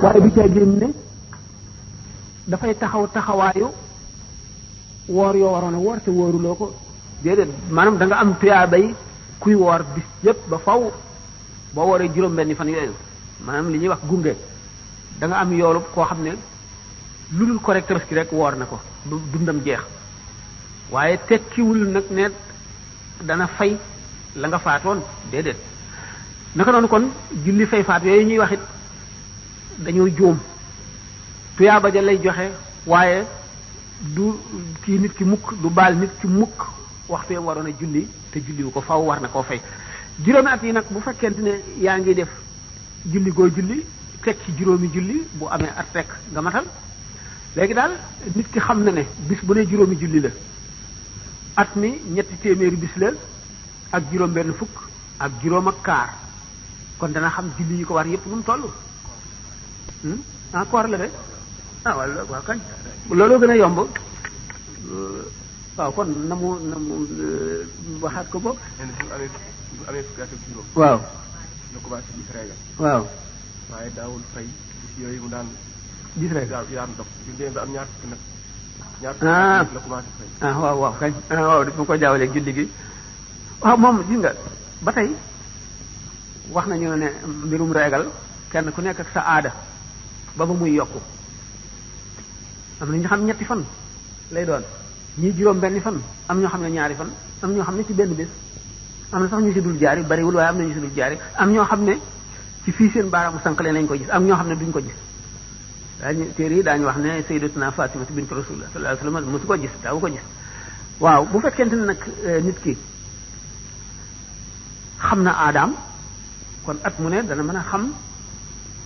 waaye bi caa génn ne dafay taxaw taxawaayu woor yoo waroon a woor te wóoruloo ko déedéet maanaam da nga am tuyaabay kuy woor bis yépp ba faw boo wooree juróom-benni fan yooyu maanaam li ñuy wax gunge da nga am yoolu koo xam ne lu dul correct tabaski rek woor na ko dundam jeex waaye tekkiwul nag ne dana fay la nga faatoon déedéet naka noonu kon julli fay faat yooyu ñuy wax it dañoo juum tuyaaba ja lay joxe waaye du kii nit ki mukk du baal nit ki mukk waxtu yam waroon a julli te julliwu ko faw war na koo fay juróomi at yi nag bu fekkente ne yaa ngi def julli goo julli teg ci juróomi julli bu amee at rek nga matal léegi daal nit ki xam na ne bis bu ne juróomi julli la at mi ñetti téeméeri bis la ak juróom benn fukk ak juróom ak kaar kon dana xam julli yi ko war yépp nu mu toll koor la de wala waaw kañ looloo gën a yomb waaw kon na mu waxaat ko boog bu amee fukki at ak juróom waaw la commencé gis régal waaw waaye daawul fay bis yooyu mu daan gis régal daan dox bi mu demee ba am ñaar fukki nag ñaar fukki la commencé fay waaw waaw kañ waaw daf ma ko jaawaleeg julli gi waaw moom gis nga ba tey wax nañu ne mbirum régal kenn ku nekk ak sa aada ba muy yokku am na ñu xam ñetti fan lay doon ñii juróom benni fan am ñoo xam ne ñaari fan am ñoo xam ne ci benn bés am na sax ñu si dul jaari bariwul waaye am na ñu si dul jaari am ñoo xam ne ci fii seen baaraamu sànq leen lañ ko gis am ñoo xam ne duñ ko gis daañu téere yi daañu wax ne sayyidatuna Fatima bint Rasulullah sallallahu alayhi wasallam mosu ko gis daawu ko gis waaw bu fekkente ne nag nit ki xam na aadaam kon at mu ne dana mën a xam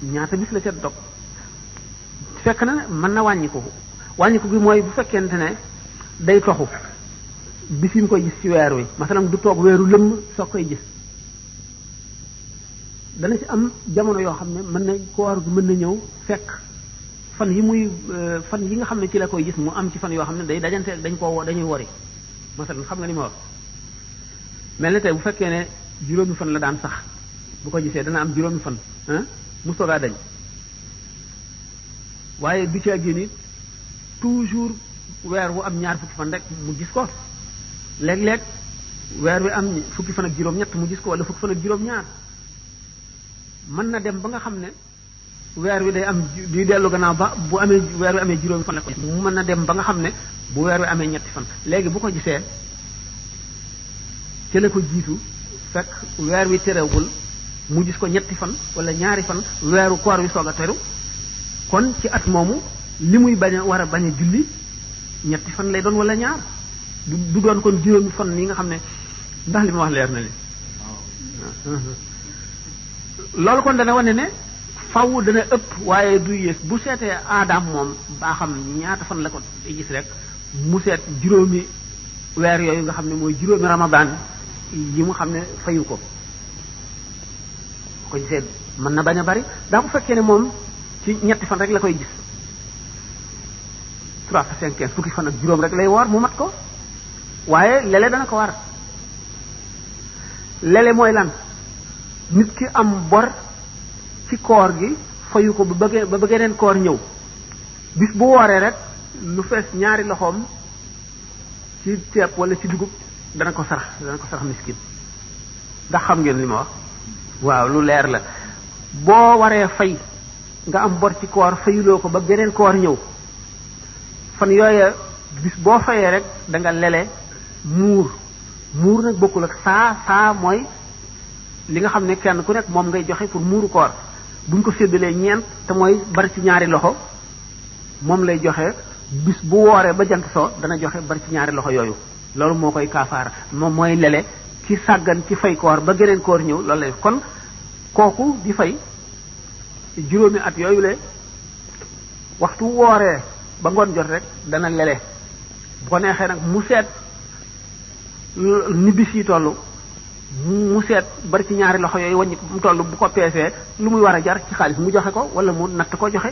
ñaata bis la ca dog fekk na mën na wàññiku gi mooy bu fekkente ne day toxu bis yi mu koy gis ci weer wi masalan du toog weeru lëmm soo koy gis dana ci am jamono yoo xam ne mën na koor gi mën na ñëw fekk fan yi nga xam ne ci la koy gis mu am ci fan yoo xam ne day dajante dañuy wori masalan xam nga ni ma wax mel na tey bu fekkee ne juróomi fan la daan sax bu ko gisee dana am juróomi fan mu soogaa dañ waaye du ci génn it toujours weer wu am ñaar fukki fan rek mu gis ko léeg-léeg weer wi am fukki fan ak juróom-ñett mu gis ko wala fukki fan ak juróom-ñaar mën na dem ba nga xam ne weer wi day am di dellu gannaaw ba bu amee weer wi amee juróomi fan la ko mu mën na dem ba nga xam ne bu weer wi amee ñetti fan léegi bu ko gisee ci la ko jiitu fekk weer wi terewul mu gis ko ñetti fan wala ñaari fan weeru koor wi soog a teru kon ci at moomu li muy war a bañ a julli ñetti fan lay doon wala ñaar du doon kon juróomi fan yi nga xam ne ndax li ma wax leer na li loolu kon dana wane ne faw dana ëpp waaye du yées bu seetee aadaam moom baa xam ñaata fan la ko gis rek mu seet juróomi weer yooyu nga xam ne mooy juróomi ramadan yi mu xam ne fayu ko ko gisee mën na bañ a bari daa bu fekkee ne moom ci ñetti fan rek la koy gis 3 5 15 fukki fan ak juróom rek lay woor mu mat ko waaye lele dana ko war lele mooy lan nit ki am bor ci koor gi fayu ko ba bëggeeneen koor ñëw bis bu wooree rek lu fees ñaari loxoom ci ceeb wala ci dugub dana ko sarax miskin ndax xam ngeen li ma wax waaw lu leer la boo waree fay nga am bor ci koor fayuloo ko ba geneen koor ñëw fan yooya bis boo fayee rek da nga lele muur nag bokkul ak saa mooy li nga xam ne kenn ku nekk moom ngay joxe pour muuru koor buñ ko séddalee ñeent te mooy bari ci ñaari loxo moom lay joxe bis bu wooree ba jant soo dana joxe bari ci ñaari loxo yooyu loolu moo koy kaafaara moom mooy lele ci sàggan ci fay koor ba geneen koor ñëw loolu lay kon kooku di fay juróomi at yooyu le waxtu wooree ba ngoon jot rek dana lele bu ko neexee nag mu seet ni bis yi toll mu seet bari ci ñaari loxo yooyu wàññi mu toll bu ko peesee lu muy war a jar ci xaalis mu joxe ko wala mu natt ko joxe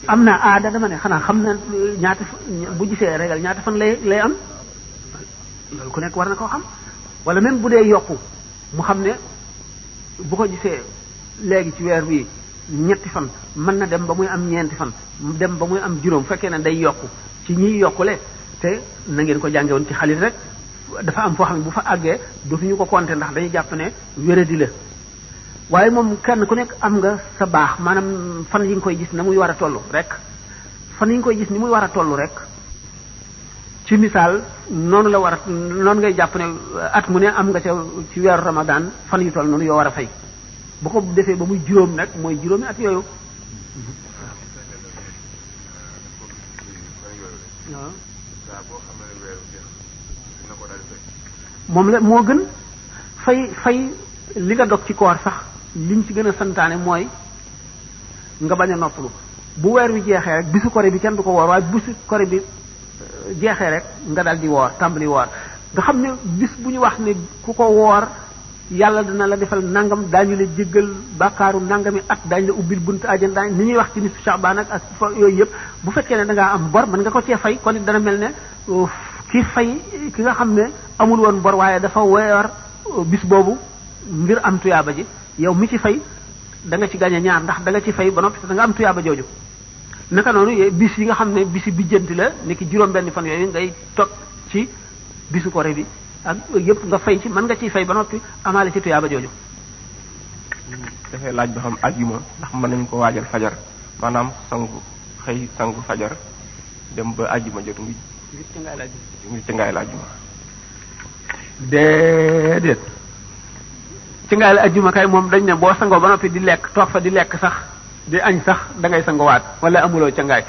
am na aada dama ne xanaa xam na ñaata bu gisee régal ñaata fan lay am loolu ku nekk war na koo xam wala même bu dee yokku mu xam ne bu ko gisee léegi ci weer wi ñetti fan mën na dem ba muy am ñeenti fan dem ba muy am juróom fekkee ne day yokku ci ñiy yokkule te na ngeen ko jànge woon ci xalit rek dafa am foo xam ne bu fa àggee dootuñu ko compter ndax dañuy jàpp ne wéradi la waaye moom kenn ku nekk am nga sa baax maanaam fan yi nga koy gis na muy war a toll rek fan yi nga koy gis ni muy war a toll rek ci misaal noonu la war a noonu ngay jàpp ne at mu ne am nga ca ci weeru Ramadan fan yu toll noonu yoo war a fay bu ko defee ba muy juróom nag mooy juróomi at yooyu moom la moo gën fay li nga dog ci koor sax liñ ci gën a santaane mooy nga bañ a noppalu bu weer wi jeexee rek bisu kore bi kenn du ko woor waaye bisu kore bi jeexee rek nga dal di woor tàmbali woor nga xam ne bis bu ñu wax ne ku ko woor yàlla dina la defal nangam daañu la jéggal bàkkaaru nangami at daañu la ubbil buntu àjjana daañu ni ñuy wax ci nisfu Sha'ban ak yooyu yëpp bu fekkee ne da ngaa am bor mën nga ko cee fay kon it dana mel ne ki nga xam ne amul woon bor waaye dafa weer bis boobu ngir am tuyaaba ji yow mi ci fay da nga ci gañe ñaar ndax da nga ci fay ba noppi da nga am tuyaaba jooju naka noonu bis yi nga xam ne bisi bijjanti la ni ki juróom-benn fan yooyu ngay toog ci bisu kore bi ak yëpp nga fay ci mën nga ciy fay ba noppi amaale ci tuyaaba jooju. dafay laaj ba xam ajjuma ndax mën nañu ko waajal fajar maanaam sangu fajar dem ba ajjuma jot ngir ci ngaay la ajjuma. déedéet ci ngaay la ajjuma kay moom dañ ne boo sangoo ba noppi di lekk toog fa di lekk sax di añ sax da ngay sangowaat wala amuloo ca ngaay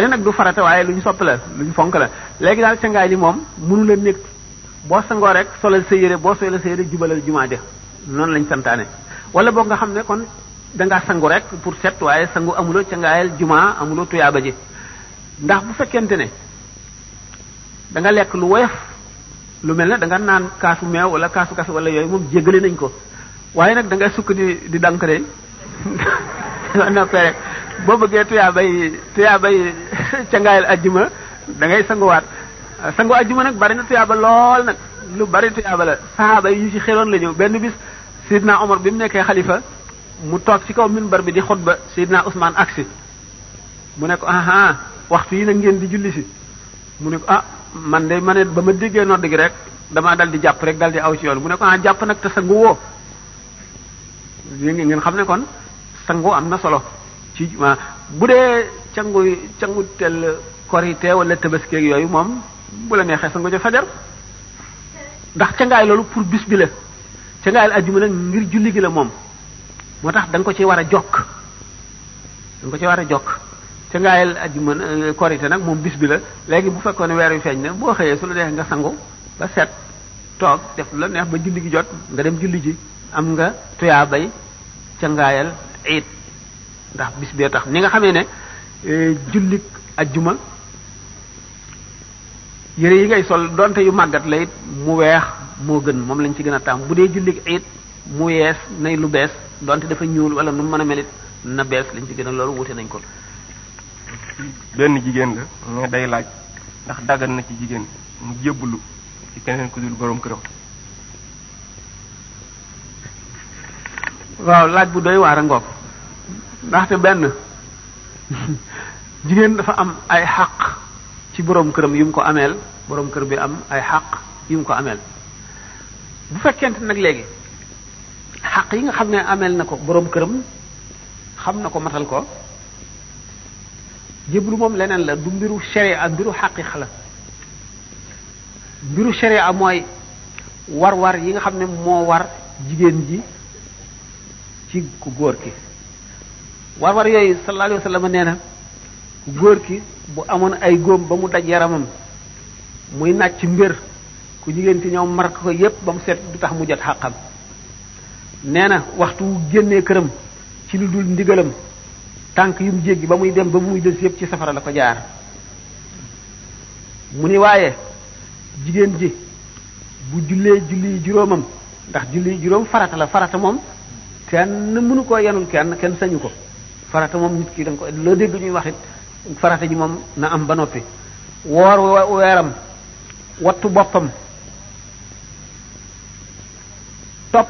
li nag du farata waaye lu ñu sopp la lu ñu fonk la léegi daal ca ngaay li moom mënu la nekk boo sangoo rek solal sa yére boo solal sa yére jubalal jumaa ja noonu lañ santaane wala boog nga xam ne kon dangaa sangu rek pour set waaye sangu amuloo ca ngaayal jumaa amuloo tuyaaba ji ndax bu fekkente ne da nga lekk lu woyof lu mel ne da nga naan kaasu meew wala kaasu kafe wala yooyu moom jéggale nañ ko waaye nag da ngay sukk di dank de noppee rek boo bëggee tuyaabay ca ngaayal ajjuma da ngay sanguwaat sangu ajjuma nag bari na tuyaaba lool nag lu bari tuyaaba la sahaaba yi ñu ci xeloon la ñëw benn bis Seydina Omar bi mu nekkee xalifa mu toog ci kaw minbar bi di xutba Seydina Ousmane aksi mu ne ko aha waxtu yi nag ngeen di julli si mu ne ko man de ma ne ba ma déggee nodd gi rek damaa dal di jàpp rek dal di aw ci yoon mu ne ko jàpp nag te sangu woo ngeen xam ne kon sangu am na solo ci bu dee cangu tel korite wala tabaski yooyu moom bu la neexee sangu ca fajar ndax cangaay loolu pour bis bi la cangaayal ajjuma nag ngir julli gi la moom moo tax da nga ko ci war a jokk cangaayal ajjuma korite nag moom bis bi la léegi bu fekkoon ne weer wi feeñ na boo xëyee su la neexee nga sangu ba set toog def lu la neex ba julli gi jot nga dem julli ji am nga tuyaa bay cangaayal iid ndax bis bee tax ni nga xamee ne jullik ajjuma yére yi ngay sol donte yu màggat la it mu weex moo gën moom lañ ci gën a taam bu dee jullik iid mu yees nay lu bees donte dafa ñuul wala nu mën a melit na bees lañ ci gën a loolu wute nañ ko. benn jigéen la mais day laaj ndax daggan na ci jigéen mu jébbalu ci keneen ku dul borom këram. waaw laaj bu doy waar a ngoog ndaxte benn jigéen dafa am ay xaq ci borom këram yu mu ko ameel borom kër bi am ay xaq yu mu ko ameel bu fekkente nag léegi xaq yi nga xam ne ameel na ko borom këram xam na ko matal ko jébbalu moom leneen la du mbiru sharia mbiru xaqiqa la mbiru sharia mooy war-war yi nga xam ne moo war jigéen ji ci ku góor ki war-war yooyu sallallahu alayhi wa sallam nee na ku góor ki bu amoon ay góom ba mu daj yaramam muy nàcc mbir ku jigéen ci ñoom mark ko yépp ba mu set du tax mu jot xàqam nee na waxtu wu génnee këram ci lu dul ndigalam tànk yu mu jéggi ba muy dem ba muy des yépp ci safara la ko jaar mu ni waaye jigéen ji bu jullee julli juróomam ndax julli juróom farata la farata moom kenn mënu koo yanul kenn sañu ko farata moom nit ki da nga ko loo dégg ñuy wax it farata ji moom na am ba noppi woor weeram wattu boppam topp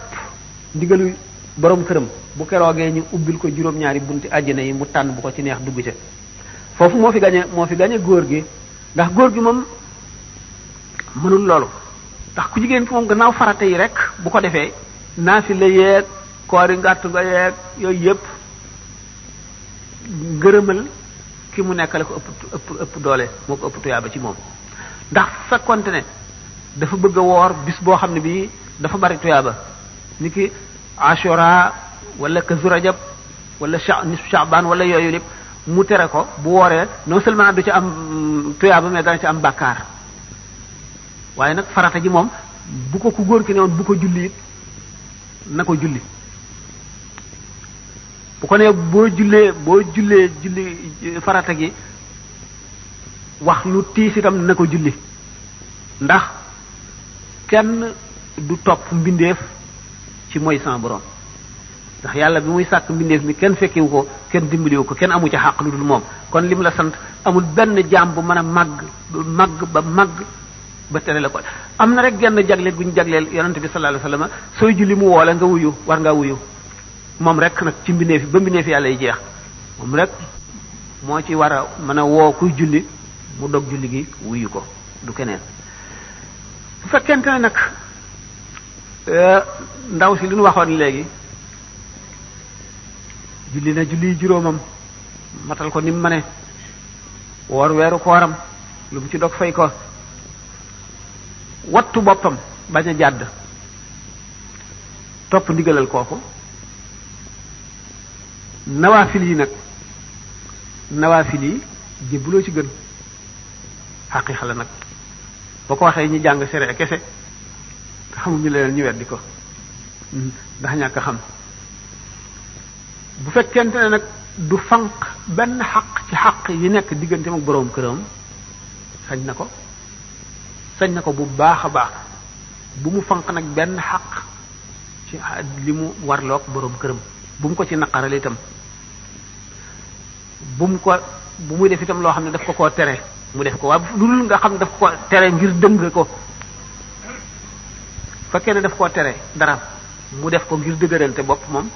ndigalu borom këram bu keroogee ñu ubbil ko juróom-ñaari bunti àjjana yi mu tànn bu ko ci neex dugg ca foofu moo fi gañe góor gi ndax góor gi moom mënul loolu ndax ku jigéen ki moom gannaaw farata yi rek bu ko defee naafila yeeg koori ngàtt nga yeeg yooyu yëpp ngërëmal ki mu nekkale ko ëpp doole moo ko ëpp tuyaaba ci moom ndax fekkonte ne dafa bëgg a woor bis boo xam ne bii dafa bari tuyaaba ni ki ashura wala kazu rajab wala nisfu sha'ban wala yooyu lépp mu tere ko bu wooree non seulement du ci am tuyaaba mais dana ci am bàkkaar waaye nag farata ji moom bu ko ku góor ki ne woon bu ko julli it na ko julli bu ko ne boo jullee julli farata gi wax lu tiis itam na ko julli ndax kenn du topp mbindeef ci mooy sama borom ndax yàlla bi muy sàkk mbindeef mi kenn fekkiwu ko kenn dimbaliwu ko kenn amu ci xàq lu dul moom kon lim la sant amul benn jaam bu mën a màgg ba tere la ko am na rek genn jagle guñ jagleel yonente bi sallallahu alayhi wasallam sooy julli mu woole nga wuyu war ngaa wuyu moom rek nag ci mbindeef yi ba mbindeef yàlla yi jeex moom rek moo ci war a mën a woo kuy julli mu dog julli gi wuyu ko du keneen bu fekkente ne nag ndaw si li ñu waxoon léegi julli na julli juróomam matal ko ni mu mëne woor weeru kooram lu mu ci dog fay ko wattu boppam bañ a jàdd topp ndigalal kooku nawaafil yi jébbuloo ci gën xaqiiqa la nag boo ko waxee ñi jàng sere kese te xamuñu leen ñu weddi ko ndax ñàkk xam bu fekkente ne nag du fanq benn xaq ci xaq yi nekk diggante ak boroom këram sañ na ko bu baax a baax bu mu fanq nag benn xaq ci li mu warloog boroom këram bu mu ko ci naqaral itam bu muy def itam loo xam ne daf ko koo tere mu def ko waaye lu dul nga xam ne daf ko tere ngir dëng ko fekkee ne daf koo tere dara mu def ko ngir dëgërante bopp moom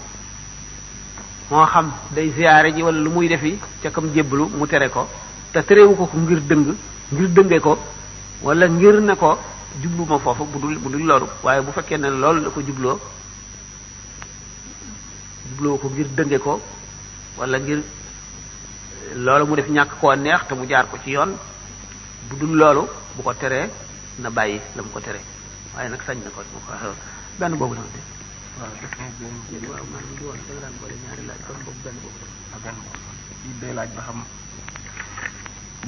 moo xam day ziyaare ji wala lu muy defi ca kam jébbalu mu tere ko te terewu ko ngir dënge ko wala ngir ne ko jublu ma foofu bu dul loolu waaye bu fekkee ne loolu la ko jubloo ko ngir dënge ko wala ngir loolu mu def ñàkk koo neex te mu jaar ko ci yoon bu dul loolu bu ko teree na bàyyi la mu ko tere waaye nag sañ na ko mu ko waxee benn boobu la de waaw man di woon da nga daan boole ñaari laaj kon boobu benn boobu day laaj ba xam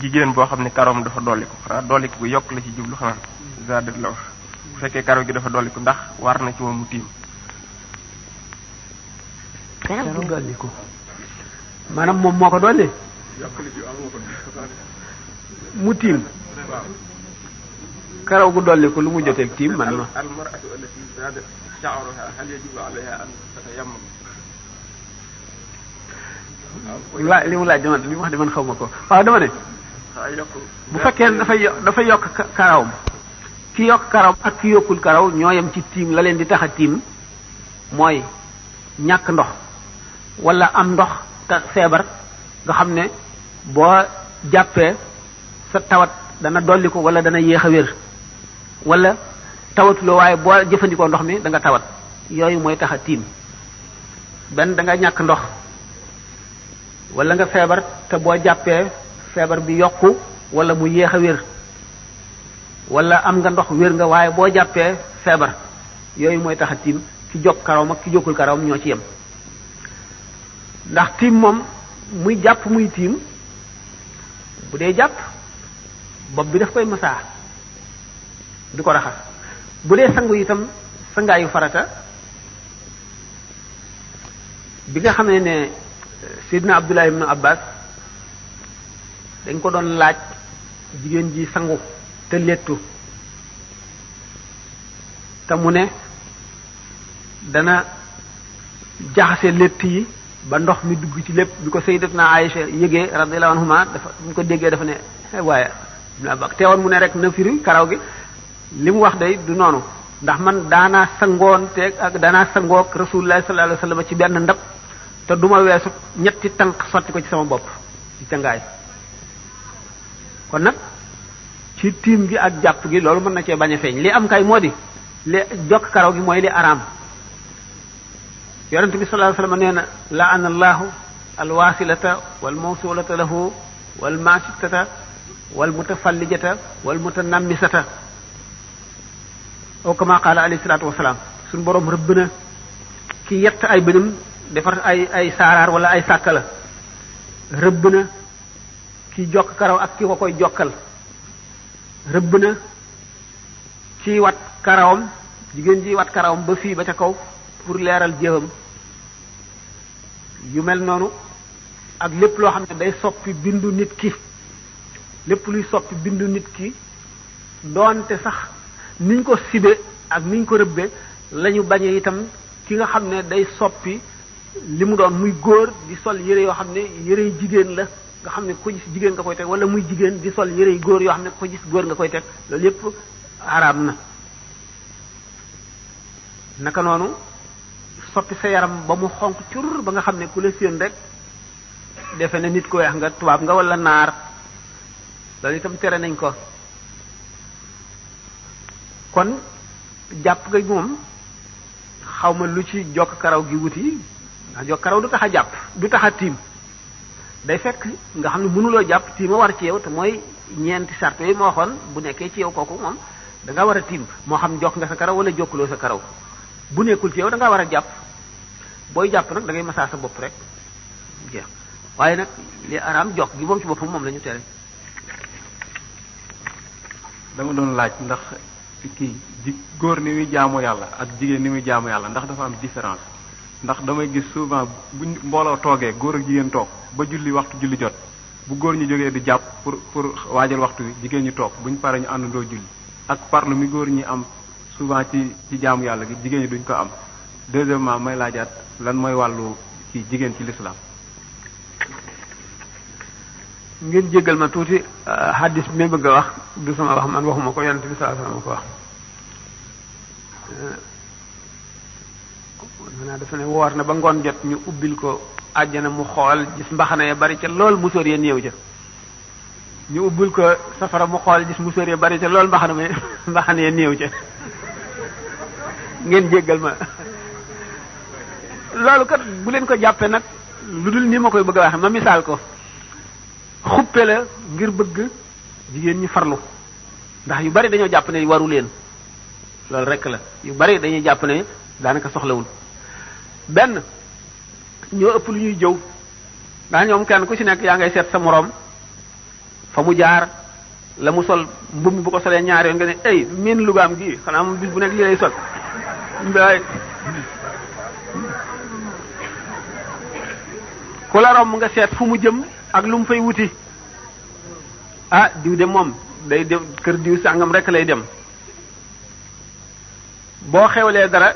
jigéen boo xam ne karoom dafa dolliku xanaa dolliku gu yokk la ci jublu xanaa zadet la wax bu fekkee karaw gi dafa dolliku ndax war na ci moom mu tiim karaw dolliku maanaam moom moo ko dolli mu tiim karaw gu dolliku lu mu joteeg tiim man ma li mu laaj li mu wax de man xaw ma ko waaw dama ne bu fekkee dafa yokk karawam ki yokk karaw ak ki yokkul karaw ñoo yem ci tiim la leen di tax a tiim mooy ñàkk ndox wala am ndox te feebar nga xam ne boo jàppee sa tawat dana dolli ko wala dana yéex a wér wala tawatuloo waaye boo jëfandikoo ndox mi da nga tawat yooyu mooy tax a tiim benn da nga ñàkk ndox wala nga feebar te boo jàppee feebar bi yokku wala mu yéex a wér wala am nga ndox wér nga waaye boo jàppee feebar yooyu mooy tax a tiim ki jokk karawam ak ki jokkul karawam ñoo ci yem ndax tiim moom muy jàpp muy tiim bu dee jàpp bopp bi daf koy masaa di ko raxas bu dee sangu itam sangaayu farata bi nga xam ne Seydina Abdullah ibn Abbas dañ ko doon laaj jigéen ji sangu te lettu te mu ne dana jaxase lett yi ba ndox mi dugg ci lépp bi ko Sayyidatuna Aïcha yëgee radiyallahu anhuma dafa bu ko déggee dafa ne waaye ibn Abbas teewoon mu ne rek na firi karaw gi li mu wax day du noonu ndax man daanaa sangoonteeg ak daanaa sangoog rasulullah sallallahu alayhi wasallam ci benn ndab te duma weesu ñetti tànk sotti ko ci sama bopp ci cangaay kon nag ci tiim gi ak jàpp gi loolu mën na cee bañ a feeñ li am kay moo di li jokk karaw gi mooy li araam yonente bi sallallahu alayhi wasallam nee na la'ana allahu alwasilata wal mawsulata lahu wal masitata wal mutafallijata wal mutanammisata aw kama qala alayhi salatu wassalam suñu borom rëbb na ki yett ay bënam defar ay saaraar wala ay sàkkala rëbb na ki jokk karaw ak ki ko koy jokkal rëbb na ci wat karawam jigéen ji wat karawam ba fii ba ca kaw pour leeral jëwam yu mel noonu ak lépp loo xam ne day soppi bindu nit ki lépp luy soppi bindu nit ki doonte sax niñ ko sibe ak niñ ko rëbbe lañu bañee itam ki nga xam ne day soppi li mu doon muy góor di sol yére yoo xam ne yére yu jigéen la nga xam ne ko gis jigéen nga koy teg wala muy jigéen di sol yére yu góor yoo xam ne ko gis góor nga koy teg loolu yépp araam na naka noonu soppi sa yaram ba mu xonq cur ba nga xam ne ku la séen rek defe ne nit ku weex nga tubaab nga wala naar loolu itam tere nañ ko kon jàpp nga moom xaw ma lu ci jokk karaw gi wuti ndax jokk karaw du tax a jàpp du tax a tiim day fekk nga xam ne mënuloo jàpp tiima war ci yow te mooy ñeenti sart yooyu ma waxoon bu nekkee ci yow kooku moom da nga war a tiim moo xam jokk nga sa karaw wala jokkuloo sa karaw bu nekkul ci yow da nga war a jàpp booy jàpp nag da ngay masaa sa bopp rek jeex waaye nag li araam jokk gi moom ci boppam moom la ñu tere. dama doon laaj ndax kii góor ni muy jaamu yàlla ak jigéen ni muy jaamu yàlla ndax dafa am différence ndax damay gis souvent bu mbooloo toogee góor ak jigéen toog ba julli waxtu julli jot bu góor ñu jógee di jàpp pour waajal waxtu wi jigéen ñi toog buñ pare ñu àndandoo julli ak parlu mi góor ñi am souvent ci jaamu yàlla gi jigéen ñi duñ ko am. deuxièmement may laajaat lan mooy wàllu ci jigéen ci l'islam. ngeen jéggal ma tuuti hadis bi may bëgg a wax du sama wax man waxuma ko yonent bi sallallahu alayhi wasallam ko wax maanaam dafa ne woor na ba ngoon jot ñu ubbil ko àjjana mu xool gis mbaxana ya bari ca lool musóor ya néew ja ñu ubbil ko safara mu xool gis musóor ya bari ca lool mbaxana ya néew ca ngeen jéggal ma loolu kat bu leen ko jàppee nag lu dul ni ma koy bëgg a waxe ma misaal ko xuppe la ngir bëgg jigéen ñi farlu ndax yu bari dañoo jàpp ne waru leen loolu rek la yu bari dañuy jàpp ne daanaka soxlawul benn ñoo ëpp lu ñuy jëw ndax ñoom kenn ku ci nekk yaa ngay seet sa moroom fa mu jaar la mu sol mbubb mi bu ko solee ñaari yoon nga ne ay miin lugaam gi xanaa moom bis bu nekk lii lay sol ku la romb nga seet fu mu jëm ak lu mu fay wuti ah diw de moom day dem kër diw sàngam rek lay dem boo xewlee dara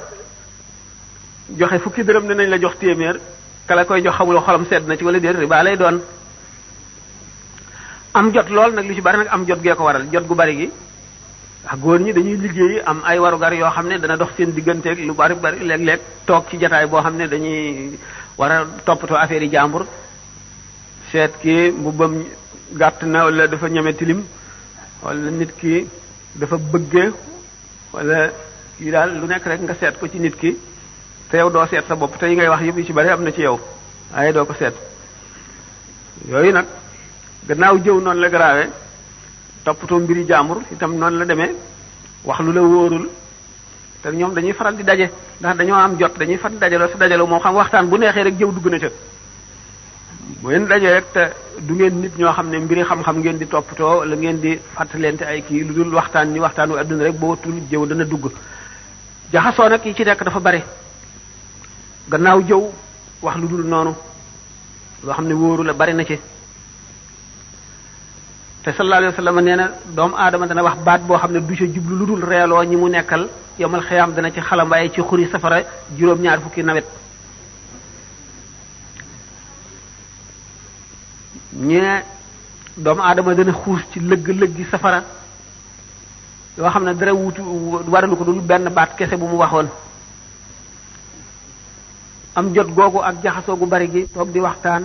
joxe fukki dërëm ne nañ la jox téeméer kala koy jox xamuloo xolam sedd na ci wala déet riba lay doon am jot lool nag lu ci bari nag am jot gee ko waral jot gu bari gi ndax góor ñi dañuy liggéeyi am ay warugar yoo xam ne dana dox seen digganteeg lu bari léeg-léeg toog ci jataay boo xam ne dañuy war a toppatoo affaire yi jàmbur seet ki mbubbam gàtt na wala dafa ñeme tilim wala nit ki dafa bëggee wala yi daal lu nekk rek nga seet ko ci nit ki te yow doo seet sa bopp te yi ngay wax yëpp yu ci bari am na ci yow waaye doo ko seet yooyu nag gannaaw jëw noonu la garaawee toppatoo mbiri jàmbur itam noonu la demee wax lu la wóorul te ñoom dañuy faral di daje ndax dañoo am jot dañuy faral di dajaloo sa dajaloo moo xam waxtaan bu neexee rek jëw dugg na ca bu ngeen dajee rek te du ngeen nit ñoo xam ne mbiri xam-xam ngeen di toppatoo la ngeen di fàttalente ay kii lu dul waxtaan ni waxtaanu adduna rek boo tul jëw dana dugg jaxasoo nag yi ci nekk dafa bari gannaaw jëw wax lu dul noonu loo xam ne wóoru la bari na ci te sallallahu alayhi wasallam nee na doomu aadama dana wax baat boo xam ne du ca jublu lu dul reeloo ñi mu nekkal yomal xiyaam dana ci xalambaay ci xuri safara juróom-ñaar fukki nawet ñee doomu aadama dana xuus ci lëgg-lëggi safara yoo xam ne dara wutu waralu ko dul benn baat kese bu mu waxoon. am jot googu ak jaxasoo gu bari gi toog di waxtaan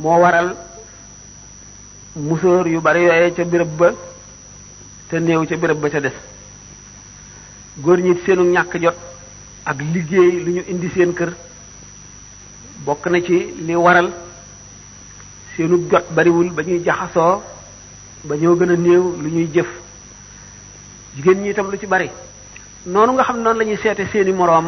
moo waral musóor yu bari yooyee ca béréb ba te néew ca béréb ba ca des góor ñi seenu ñàkk jot ak liggéey lu ñu indi seen kër bokk na ci li waral seenu jot bariwul ba ñuy jaxasoo ba ñoo gën a néew lu ñuy jëf jigéen ñi itam lu ci bari noonu nga xam noonu la ñuy seete seeni moroom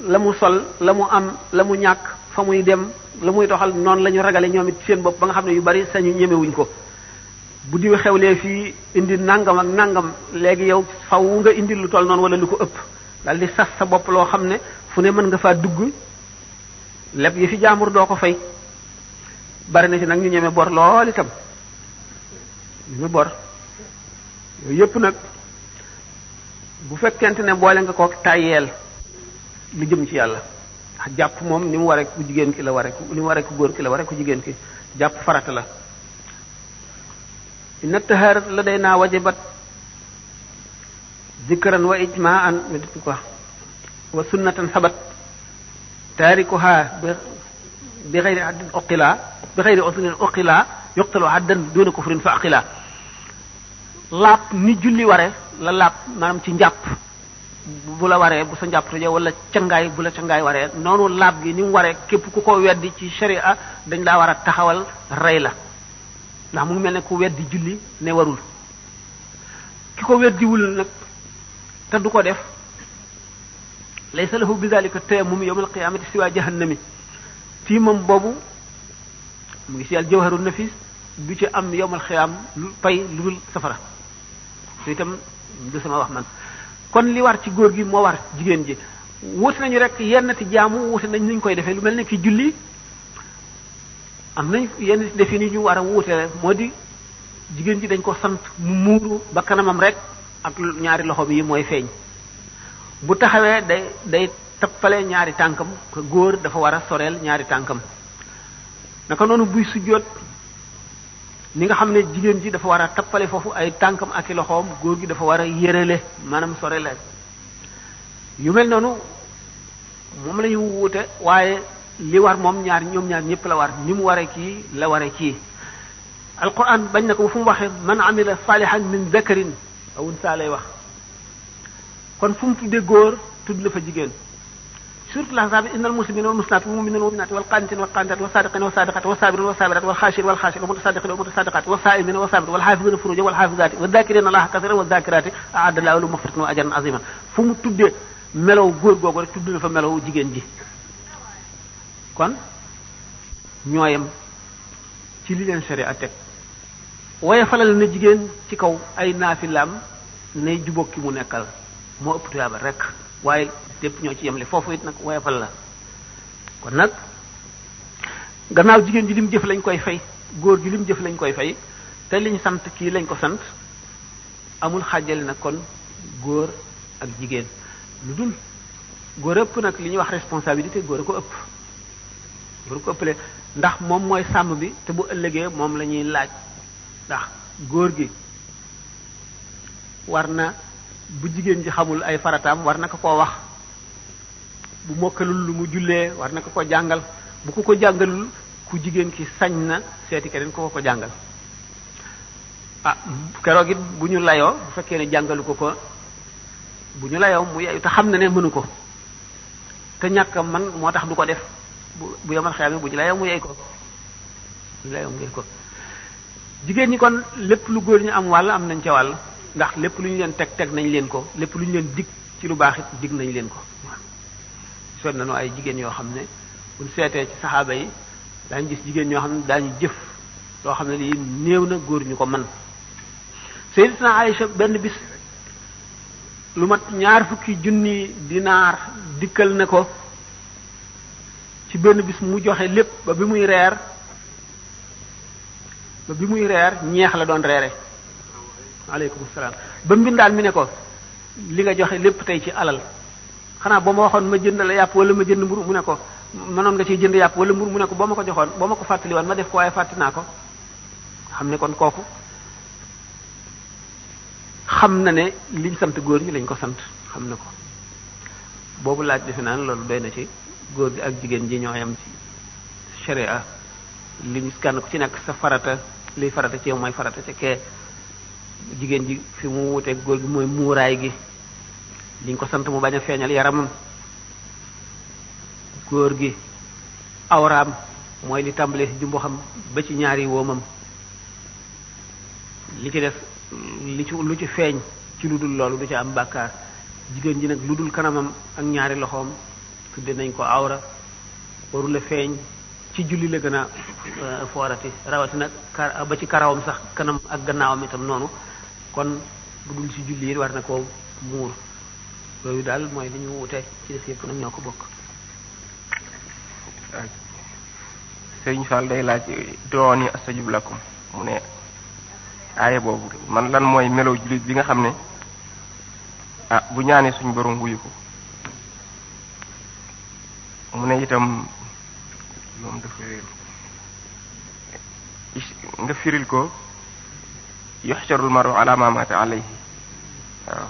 la mu sol la mu am la mu ñàkk fa muy dem la muy doxal noonu la ñu ragale ñoom it seen bopp ba nga xam ne yu bari sañu ñemewuñ ko bu diw xewlee fii indi nangam ak nangam léegi yow faw nga indi lu toll noonu wala lu ko ëpp dal di sas sa bopp loo xam ne fu ne mën nga faa dugg lépp yi fi jaambur doo ko fay bari na ci nag ñu ñeme bor lool itam ñeme bor yooyu yëpp nag bu fekkente ne boole nga ko tàyyeel lu jëm ci yàlla ndax jàpp moom ni mu waree ku jigéen ki la waree ni mu waree ku góor ki la waree ku jigéen ki jàpp farata la inna taharat la day naa wajibat zikran wa ijmaan médit ko wa sunnatan sabat taarikuha bi xeyri haddin uqila bi xeyri usulin uqila yuqtalu haddan duna kufrin fa aqila laab ni julli ware la laab maanaam ci njàpp bu la waree bu sa njàpp tojee wala cangaay bu la cangaay waree noonu laab gi ni mu waree képp ku ko weddi ci sharia dañ laa war a taxawal rey la ndax mu ngi mel ne ku weddi julli ne warul ki ko weddiwul nag te du ko def laysa lahu bi zalika tayammum yawm al-qiyamati siwa jahannami fii moom boobu mu ngi ci al jawharun nafis du ci am yawm al-qiyam lu pay lu dul safara te itam du sama wax man kon li war ci góor gi moo war jigéen ji wuute nañu rek yenn ti jaamu wuute nañ nuñ koy defee lu mel ne ki julli am nañ yenn defi ni ñu war a wuute moo di jigéen ji dañ ko sant mu muuru ba kanamam rek ak ñaari loxo yi mooy feeñ bu taxawee day tappale ñaari tànkam ko góor dafa war a soreel ñaari tànkam naka noonu buy sujjóot ni nga xam ne jigéen ji dafa war a tappale foofu ay tànkam ak i loxoom góor gi dafa war a yërale maanaam sorele yu mel noonu moom la ñu wuute waaye li war moom ñoom ñaar ñëpp la war ni mu waree kii la waree kii alquran bañ na ko fu mu waxee man amila salihan min zakarin aw unsa lay wax kon fu mu tuddee góor tudd la fa jigéen surtout l'ahzab innal muslimina wal muslimat wal mu'minina wal mu'minat wal qanitina wal qanitat was sadiqina was sadiqat was sabirina was sabirat wal khashirina wal khashirat wal mutasaddiqina wal mutasaddiqat was sa'imina was sabirin wal hafizina furujahum wal hafizati wal dhakirina allaha kathiran wal dhakirati a'adda lahu lahum maghfiratan wa ajran azima fu mu tuddee melow góor googu rek tudd na fa melow jigéen ji kon ñooyam ci li leen sharia teg waaye falal na jigéen ci kaw ay naafilaam nay jubóog ki mu nekkal moo ëpp tuyaaba rek waaye lépp ñoo ci yemle foofu it nag woyofal la kon nag gannaaw jigéen ji lim jëf lañ koy fay góor gi lim jëf lañ koy fay te liñ sant kii lañ ko sant amul xàjjale nag kon góor ak jigéen lu dul góor ëpp nag li ñuy wax responsabilité góor a ko ëpp góor a ko ëppale ndax moom mooy sàmm bi te bu ëllëgee moom la ñuy laaj ndax góor gi war na bu jigéen ji xamul ay farataam war na ko koo wax bu mokkalul lu mu jullee war na ko jàngal bu ko jàngalul ku jigéen ki sañ na seeti keneen ko jàngal ah keroog it bu ñu layoo bu fekkee ne jàngalu ko bu ñu layoo mu yeeyu te xam na ne mënu ko te ñàkk man moo tax du ko def bu yomal xeyaam bu ñu layoo mu yeey ko bu ñu layoo mu yeey ko jigéen ñi kon lépp lu góor ñi am wàll am nañ ca wàll ndax lépp lu ñu leen teg nañ leen ko lépp lu ñu leen dig ci lu baax it dig nañ leen ko soot nañu ay jigéen yoo xam ne buñ seetee ci saxaaba yi daañu gis jigéen ñoo xam ne daañu jëf loo xam ne lii néew na góor ñu ko mën Sayyidatuna Aïcha benn bis lu mat 20 junni dinaar dikkal na ko ci benn bis mu joxe lépp ba bi muy reer ñeex la doon reere aleykum salaam ba mbindaan mi ne ko li nga joxe lépp tey ci alal xanaa boo ma waxoon ma jënd la yàpp wala ma jënd mburu mu ne ko mënoon nga ciy jënd yàpp wala mburu mu ne ko boo ma ko joxoon boo ma ko fàttali woon ma def ko waaye fàtti naa ko xam ne kon kooku xam na ne liñ sant góor ñi lañ ko sant xam na ko boobu laaj defe naa loolu doy na ci góor gi ak jigéen ji ñoo yam ci sharia li ñu kenn ku ci nekk sa farata liy farata ci yow mooy farata ci kee jigéen ji fi mu wuteeg góor gi mooy muuraay gi liñ ko sant mu bañ a feeñal yaramam góor gi awraam mooy li tàmbalee ci jumbo xam ba ci ñaari woomam li ci def lu ci feeñ ci lu dul loolu du ci am bàkkaar jigéen ji nag lu dul kanamam ak ñaari loxoom tudde nañ ko awra warul a feeñ ci julli la gën a foorati rawatina ba ci karawam sax kanam ak gannaawam itam noonu kon bu dul ci julli yi war na koo muur yooyu daal mooy li ñu wute ci def yëpp nag ñoo ko bokk. Sëriñ Fall day laaj dooni astajib lakum mu ne aaye boobu man lan mooy melo jullit bi nga xam ne bu ñaanee suñu borom wuyu ko mu ne itam moom dafa nga firil ko yuxsharul maru ala ma mata alayhi waaw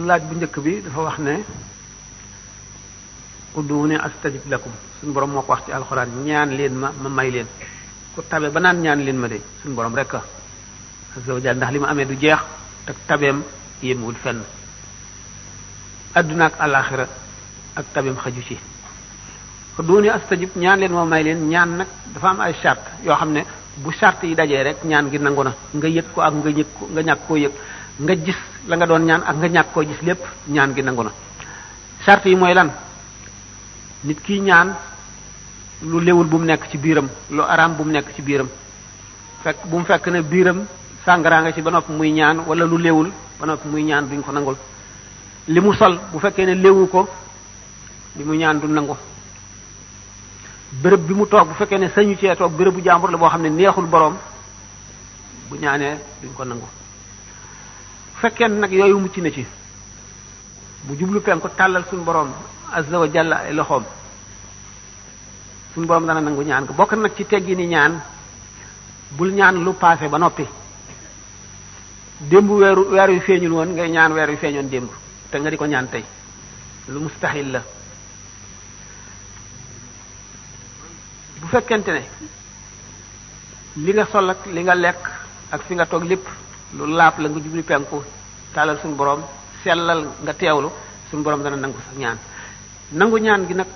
laaj bu njëkk bi dafa wax ne udduuni astajib lakum suñu borom moo ko wax ci alxuraan ñaan leen ma may leen ku tabe ba naan ñaan leen ma de suñu borom rek azza wa jalla ndax li ma amee du jeex te tabeem yéemwul fenn adduna ak alaxira ak tabeem xaju ci udduuni astajib ñaan leen ma may leen ñaan nag dafa am ay charte yoo xam ne bu charte yi dajee rek ñaan gi nangu na nga yëg ko ak nga ñàkk koo yëg nga gis la nga doon ñaan ak nga ñàkk koo gis lépp ñaan gi nangu na charte yi mooy lan nit ki ñaan lu léwul bu mu nekk ci biiram lu araam bu mu nekk ci biiram bu mu fekk ne biiram sàngara nga ci ba noppi muy ñaan wala lu léwul ba noppi muy ñaan duñ ko nangul li mu sol bu fekkee ne léwu ko li mu ñaan du nangu béréb bi mu toog bu fekkee ne sañu cee toog béréb bu jàmbur la boo xam ne neexul boroom bu ñaanee duñ ko nangu fekkee nag yooyu mucc na ci bu jublu penku tàllal suñu boroom azza wa jalla ay loxoom suñu boroom dana nangu ñaan ko bokk nag ci teggi ni ñaan bul ñaan lu paase ba noppi démb weer yu feeñul woon ngay ñaan weer yu feeñoon démb te nga di ko ñaan tey lu mustahil la bu fekkente ne li nga sol ak li nga lekk ak fi nga toog lépp lu laap la nga jublu penku tàllal suñu boroom sellal nga teewlu suñu boroom dana nangu sa ñaan nangu ñaan gi nag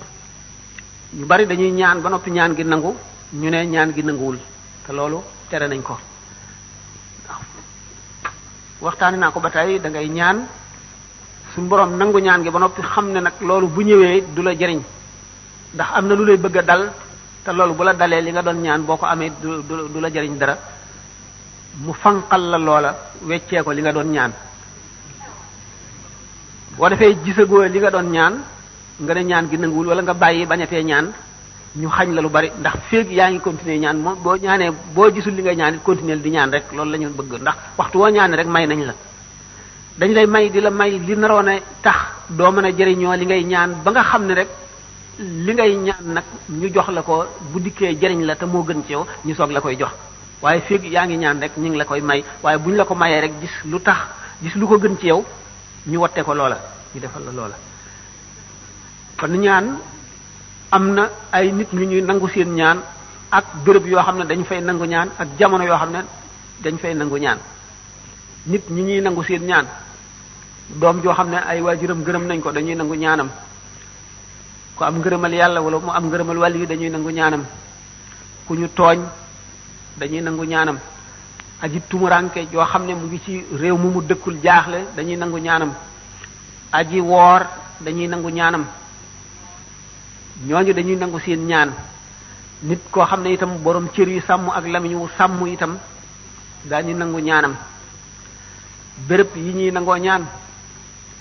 ñu bari dañuy ñaan ba noppi ñaan gi nangu ñu ne ñaan gi nanguwul te loolu tere nañ ko waxtaani naa ko ba tey da ngay ñaan suñu boroom nangu ñaan gi ba noppi xam ne nag loolu bu ñëwee du la jëriñ ndax am na lu lay bëgg a dal te loolu bu la dalee li nga doon ñaan boo ko amee du la jëriñ dara mu fanqal la loola weccee ko li nga doon ñaan boo defee gisagoo li nga doon ñaan nga ne ñaan gi nanguwul wala nga bàyyi bañatee ñaan ñu xañ la lu bari ndax féeg yaa ngi continuer ñaan moom boo ñaanee boo gisul li nga ñaan it continuer di ñaan rek loolu la ñu bëgg ndax waxtu woo ñaane rek may nañ la dañ lay may di la may li naroon a tax doo mën a jëriñoo li ngay ñaan ba nga xam ne rek li ngay ñaan nag ñu jox la ko bu dikkee jëriñ la te moo gën ci yow ñu soog la koy jox waaye féeg yaa ngi ñaan rek ñu ngi la koy may waaye bu ñu la ko mayee rek gis lu ko gën ci yow ñu watte ko loola ñu defal la loola kon ñaan am na ay nit ñu ñuy nangu seen ñaan ak béréb yoo xam ne dañ fay nangu ñaan ak jamono yoo xam ne dañ fay nangu ñaan nit ñi ñuy nangu seen ñaan doom joo xam ne ay waajuram gërëm nañ ko dañuy nangu ñaanam ku am ngërëmal yàlla wala mu am ngërëmal wàll yi dañuy nangu ñaanam ku ñu tooñ dañuy nangu ñaanam aji tumuranke joo xam ne mu ngi ci réew mu dëkkul jaaxle dañuy nangu ñaanam aji woor dañuy nangu ñaanam ñooñu dañuy nangu seen ñaan nit koo xam ne itam borom cër yu sàmm ak lamiñ wu sàmm itam daañu nangu ñaanam béréb yi ñuy nangoo ñaan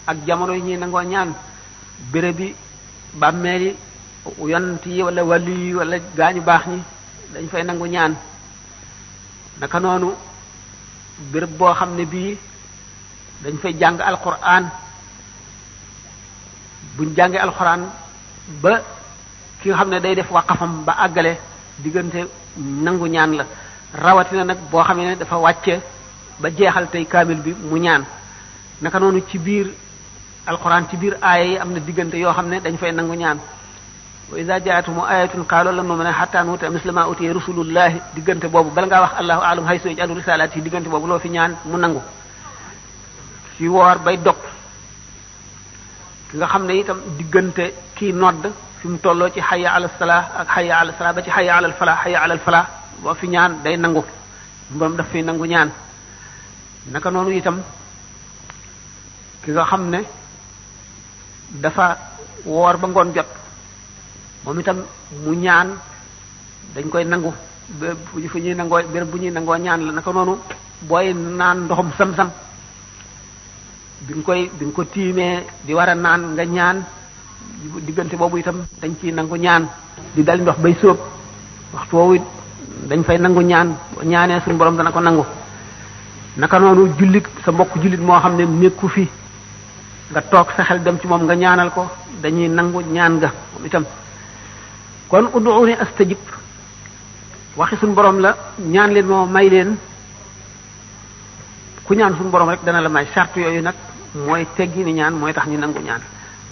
ak jamono yi ñuy nangoo ñaan béréb yi bàmmeel yi yonent yi wala wàllu yi wala gaañu baax ñi dañ fay nangu ñaan naka noonu béréb boo xam ne bii dañ fay jàng alquran buñ jàngee alquran ba ki nga xam ne day def waqafam ba àggale diggante nangu ñaan la rawatina nag boo xamee ne dafa wàcce ba jeexal tey kaamil bi mu ñaan naka noonu ci biir alquran ci biir aaya yi am na diggante yoo xam ne dañ fay nangu ñaan wa iza jaatuhum ayatun qaalu lan nu'mina hatta nu'ta misla ma utiya rusulullahi diggante boobu bala ngaa wax allahu a'lam haysu yaj'alu risalati diggante boobu loo fi ñaan mu nangu ci woor bay dog ki nga xam ne itam diggante kii nodd fi mu tolloo ci hayya ala salah ak hayya ala salah ba ci hayya ala falah hayya ala falah boo fi ñaan day nangu borom daf fi nangu ñaan naka noonu itam ki nga xam ne dafa woor ba ngoon jot moom itam mu ñaan dañ koy nangu fu ñuy nangoo béréb bu ñuy nangoo ñaan la naka noonu booy naan ndoxum sam-sam bi nga ko tiimee di war a naan nga ñaan diggante boobu itam dañ ciy nangu ñaan di dal ndox bay sóob waxtu woowu dañ fay nangu ñaan ñaanee suñu borom dana ko nangu naka noonu jullit sa mbokk jullit moo xam ne nekku fi nga toog sa xel dem ci moom nga ñaanal ko dañuy nangu ñaan nga moom itam kon ud'uuni astajib waxi suñu borom la ñaan leen moo may leen ku ñaan suñu borom rek dana la may charte yooyu nag mooy teggi ni ñaan mooy tax ñu nangu ñaan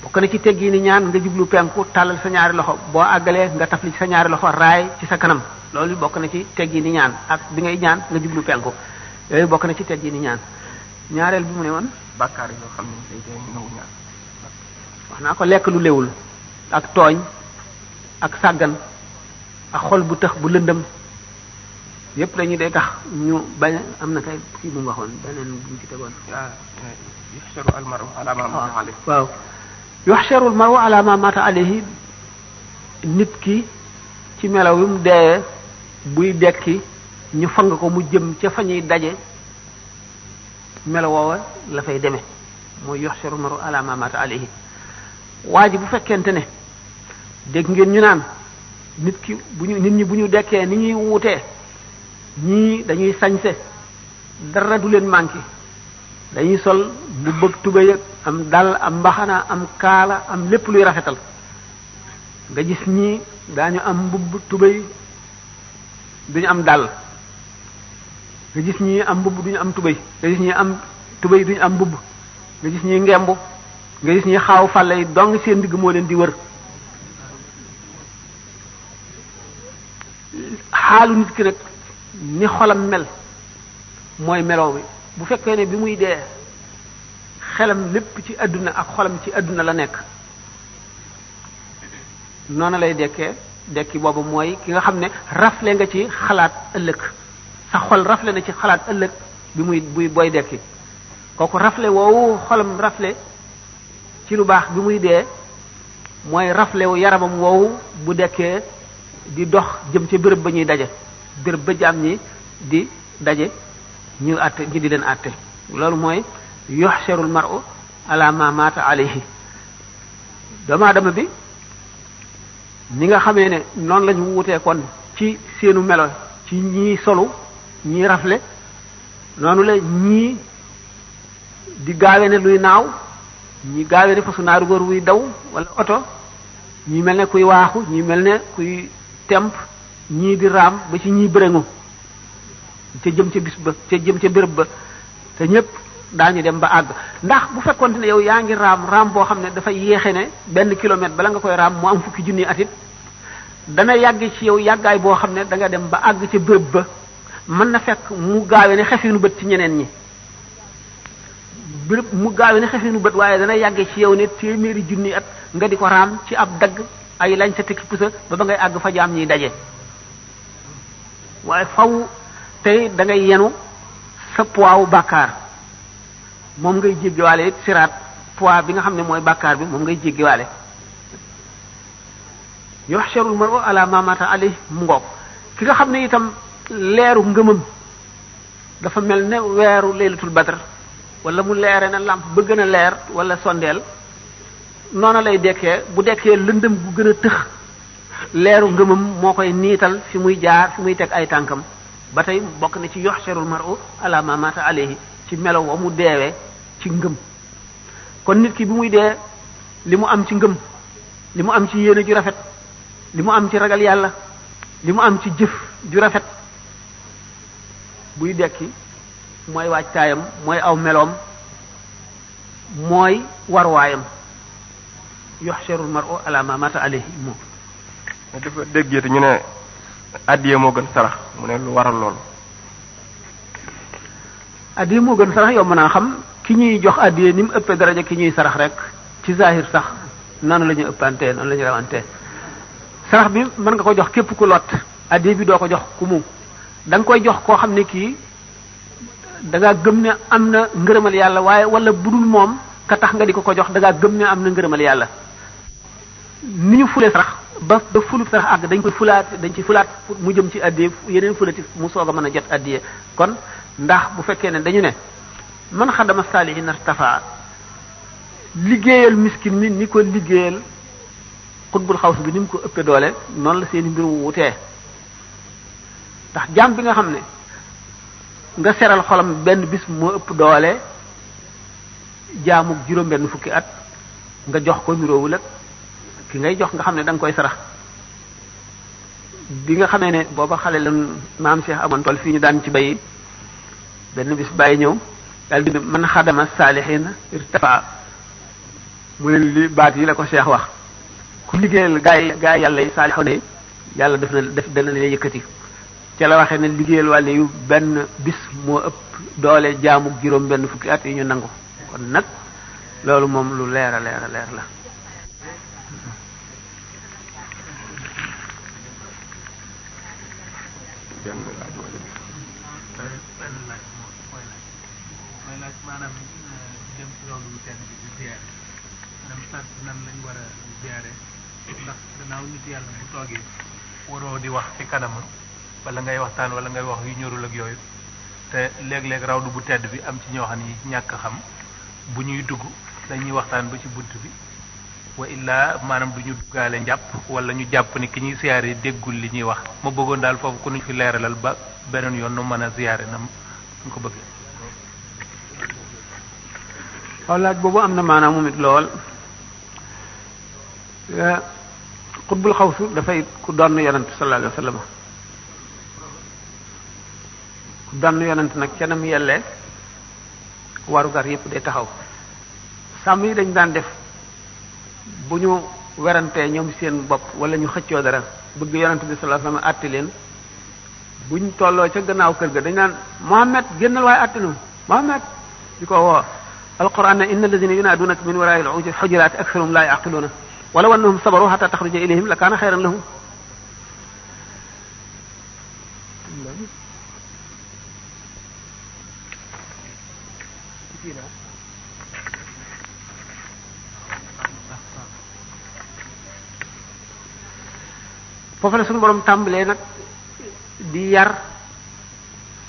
bokk na ci teggi ni ñaan nga jublu penku tàllal sa ñaari loxo boo àggalee nga tafli ci sa ñaari loxo raay ci sa kanam loolu bokk na ci teggi ni ñaan ak bi ngay ñaan nga jublu penku yooyu bokk na ci teggi ni ñaan ñaareel bi mu ne woon bàkkaar yoo xam ne day tee nangu ñaan wax naa ko lekk lu léwul ak tooñ ak sàggan ak xol bu tëx bu lëndëm yépp dañuy day tax ñu bañ am na kay kii bu mu waxoon beneen bu ñu ci tegoon yuhsharu al-mar'u ala ma mata alayhi waaw yuhsharu al-mar'u ala ma mata alayhi nit ki ci melaw wi mu deewee buy dekki ñu fang ko mu jëm ca fa ñuy daje melo woowa la fay demee mooy yuhsharu al-mar'u ala ma mata alayhi waa ji bu fekkente ne dégg ngeen ñu naan nit ñi bu ñu dekkee ni ñuy wuutee ñii dañuy sañse dara du leen manqué dañuy sol bu bëgg tubéy ak am dal am mbaxana am kaala am lépp luy rafetal nga gis ñii daañu am mbubb tubéy duñu am dal nga gis ñii am mbubb duñu am tubéy nga gis ñii am tubéy duñu am mbubb nga gis ñii ngembu nga gis ñii xaaw fàlle yi dong seen digg moo leen di wër xaalu nit ki nag ni xolam mel mooy meloo bi bu fekkee ne bi muy dee xelam lépp ci àdduna ak xolam ci àdduna la nekk noonu lay dekkee dekki boobu mooy ki nga xam ne rafle nga ci xalaat ëllëg sa xol rafle na ci xalaat ëllëg buy booy dekki kooku rafle woowu xolam rafle ci lu baax bi muy dee mooy rafle wu yaramam woowu bu dekkee di dox jëm ca béréb ba ñuy daje béréb ba jaam ñi di daje ñu àtte ñu di leen àtte loolu mooy yuhsharul mar'u ala ma mata alayhi doomu aadama bi ñi nga xamee ne noonu lañu wutee kon ci seenu melo ci ñii solu ñii rafle noonu la ñii di gaawe ne luy naaw ñii gaawe ne fasu naaru góor wuy daw wala oto ñii mel ne kuy waaxu ñii mel ne kuy temp ñii di raam ba ci ñii bërëngu ca jëm ca bis ba ca jëm ca béréb ba te ñépp daañu dem ba àgg ndax bu fekkonte ne yow yaa ngi raam boo xam ne dafay yéexe ne benn kilomètre bala nga koy raam mu am fukki junni atit dana yàgg ci yow yàggaay boo xam ne da nga dem ba àgg ca béréb ba mën na fekk mu gaawe ne xefinu bët ci ñeneen ñi béréb mu gaawe ne xefinu bët waaye dana yàgg ci yow ne téeméeri junni at nga di ko raam ci ab dagg ay lañ sa tekki pusa ba ngay àgg fa jaam ñiy daje waaye faw tey da ngay yenu sa poids bàkkaar moom ngay jéggiwaale it siraat poids bi nga xam ne mooy bàkkaar bi moom ngay jéggiwaale yuhsharul mar'u ala ma mata alayhi mu ngoog ki nga xam ne itam leeru ngëmam dafa mel ne weeru laylatul badr wala mu leere na lamp ba gën a leer wala sondeel noona lay dekkee bu dekkee lëndëm gu gën a tëx leeru ngëmam moo koy niital fi muy jaar fi muy teg ay tànkam ba tey bokk na ci yuhsharul mar'u ala ma mata alayhi ci melo wa mu deewee ci ngëm kon nit ki bi muy dee li mu am ci ngëm li mu am ci yéene ju rafet li mu am ci ragal yàlla li mu am ci jëf ju rafet buy dekki mooy waajtaayam mooy aw meloom mooy warwaayam yuhsharul mar'u ala ma mata alayhi moom dafa déggee te ñu ne addiye moo gën sarax mu ne lu waral loolu. addiye moo gën sarax yow mën naa xam ki ñuy jox addiye ni mu ëppee daraja ki ñuy sarax rek ci zahir sax noonu la ñu ëppantee noonu la ñu rawantee sarax bi mën nga ko jox képp ku lot addiye bi doo ko jox ku mu da nga koy jox koo xam ne kii da ngaa gëm ne am na ngërëmal yàlla waaye wala budul moom ka tax nga di ko jox da ngaa gëm ne am na ngërëmal yàlla ni ñu fulee sarax ba fulub sarax àgg dañ ci fulaat mu jëm ci addiye yeneen fulati mu soog a mën a jot addiye kon ndax bu fekkee ne dañu ne man xadama saalihin irtafa liggéeyal miskin mi ni ko liggéeyal xutbul xaws bi ni mu ko ëppee doole noonu la seeni mbir wutee ndax jaam bi nga xam ne nga seral xolam benn bis moo ëpp doole jaamuk juróom benn fukki at nga jox ko niroowul ak ki ngay jox nga xam ne da nga koy sarax bi nga xamee ne booba xale lan maam Cheikh amoon tool fii ñu daan ci bay benn bis bàyyi ñëw daal di man xadama saalihin irtafa mu ne li baat yi la ko Cheikh wax ku liggéeyal gaa yi yàlla yi saalixoon yi yàlla dana la yëkkati ca la waxee ne liggéeyal wàlle yu benn bis moo ëpp doole jaamu juróom benn fukki at yi ñu nangu kon nag loolu moom lu leer a leer a leer la maanaam dem ci loolu lu tenn bi di ziyaare nan lañ war a ziyaare ndax gannaaw nit yàlla bu toogee waroo di wax ci kanam wala ngay waxtaan wala ngay wax yu ñorul ak yooyu te léeg-léeg rawdu bu tedd bi am ci ñoo xam ni ñàkk xam bu ñuy dugg dañuy waxtaan ba ci bunt bi wa illaa maanaam du ñu duggaale njàpp wala ñu jàpp ni ki ñuy ziyaare déggul li ñuy wax ma bëggoon daal foofu ku ñu fi leeralal ba beneen yoon nu mën a ziyaare na ñu ko bëggee. waaw laaj boobu am na maanaam moom it lool xutbul xawsu dafay ku doon yonent sallallahu alayhi wa sallam ku doon yonent nag ca nam yellee warugar yépp day taxaw sàmm yi dañ daan def bu ñu werantee ñoom seen bopp wala ñu xëccoo dara bëgg yonent bi sallallahu alayhi wa sallam àtti leen buñ tolloo ca gannaaw kër ga dañ naan Muhammad génnal waaye àtti nu Muhammad di ko woo alquran ne inna alladhina yunadunaka min wara'i al-hujurati aktharuhum la ya'qiluna walaw annahum sabaru hatta takhruja ilayhim lakana khayran lahum foofu la suñu borom tàmbalee nag di yar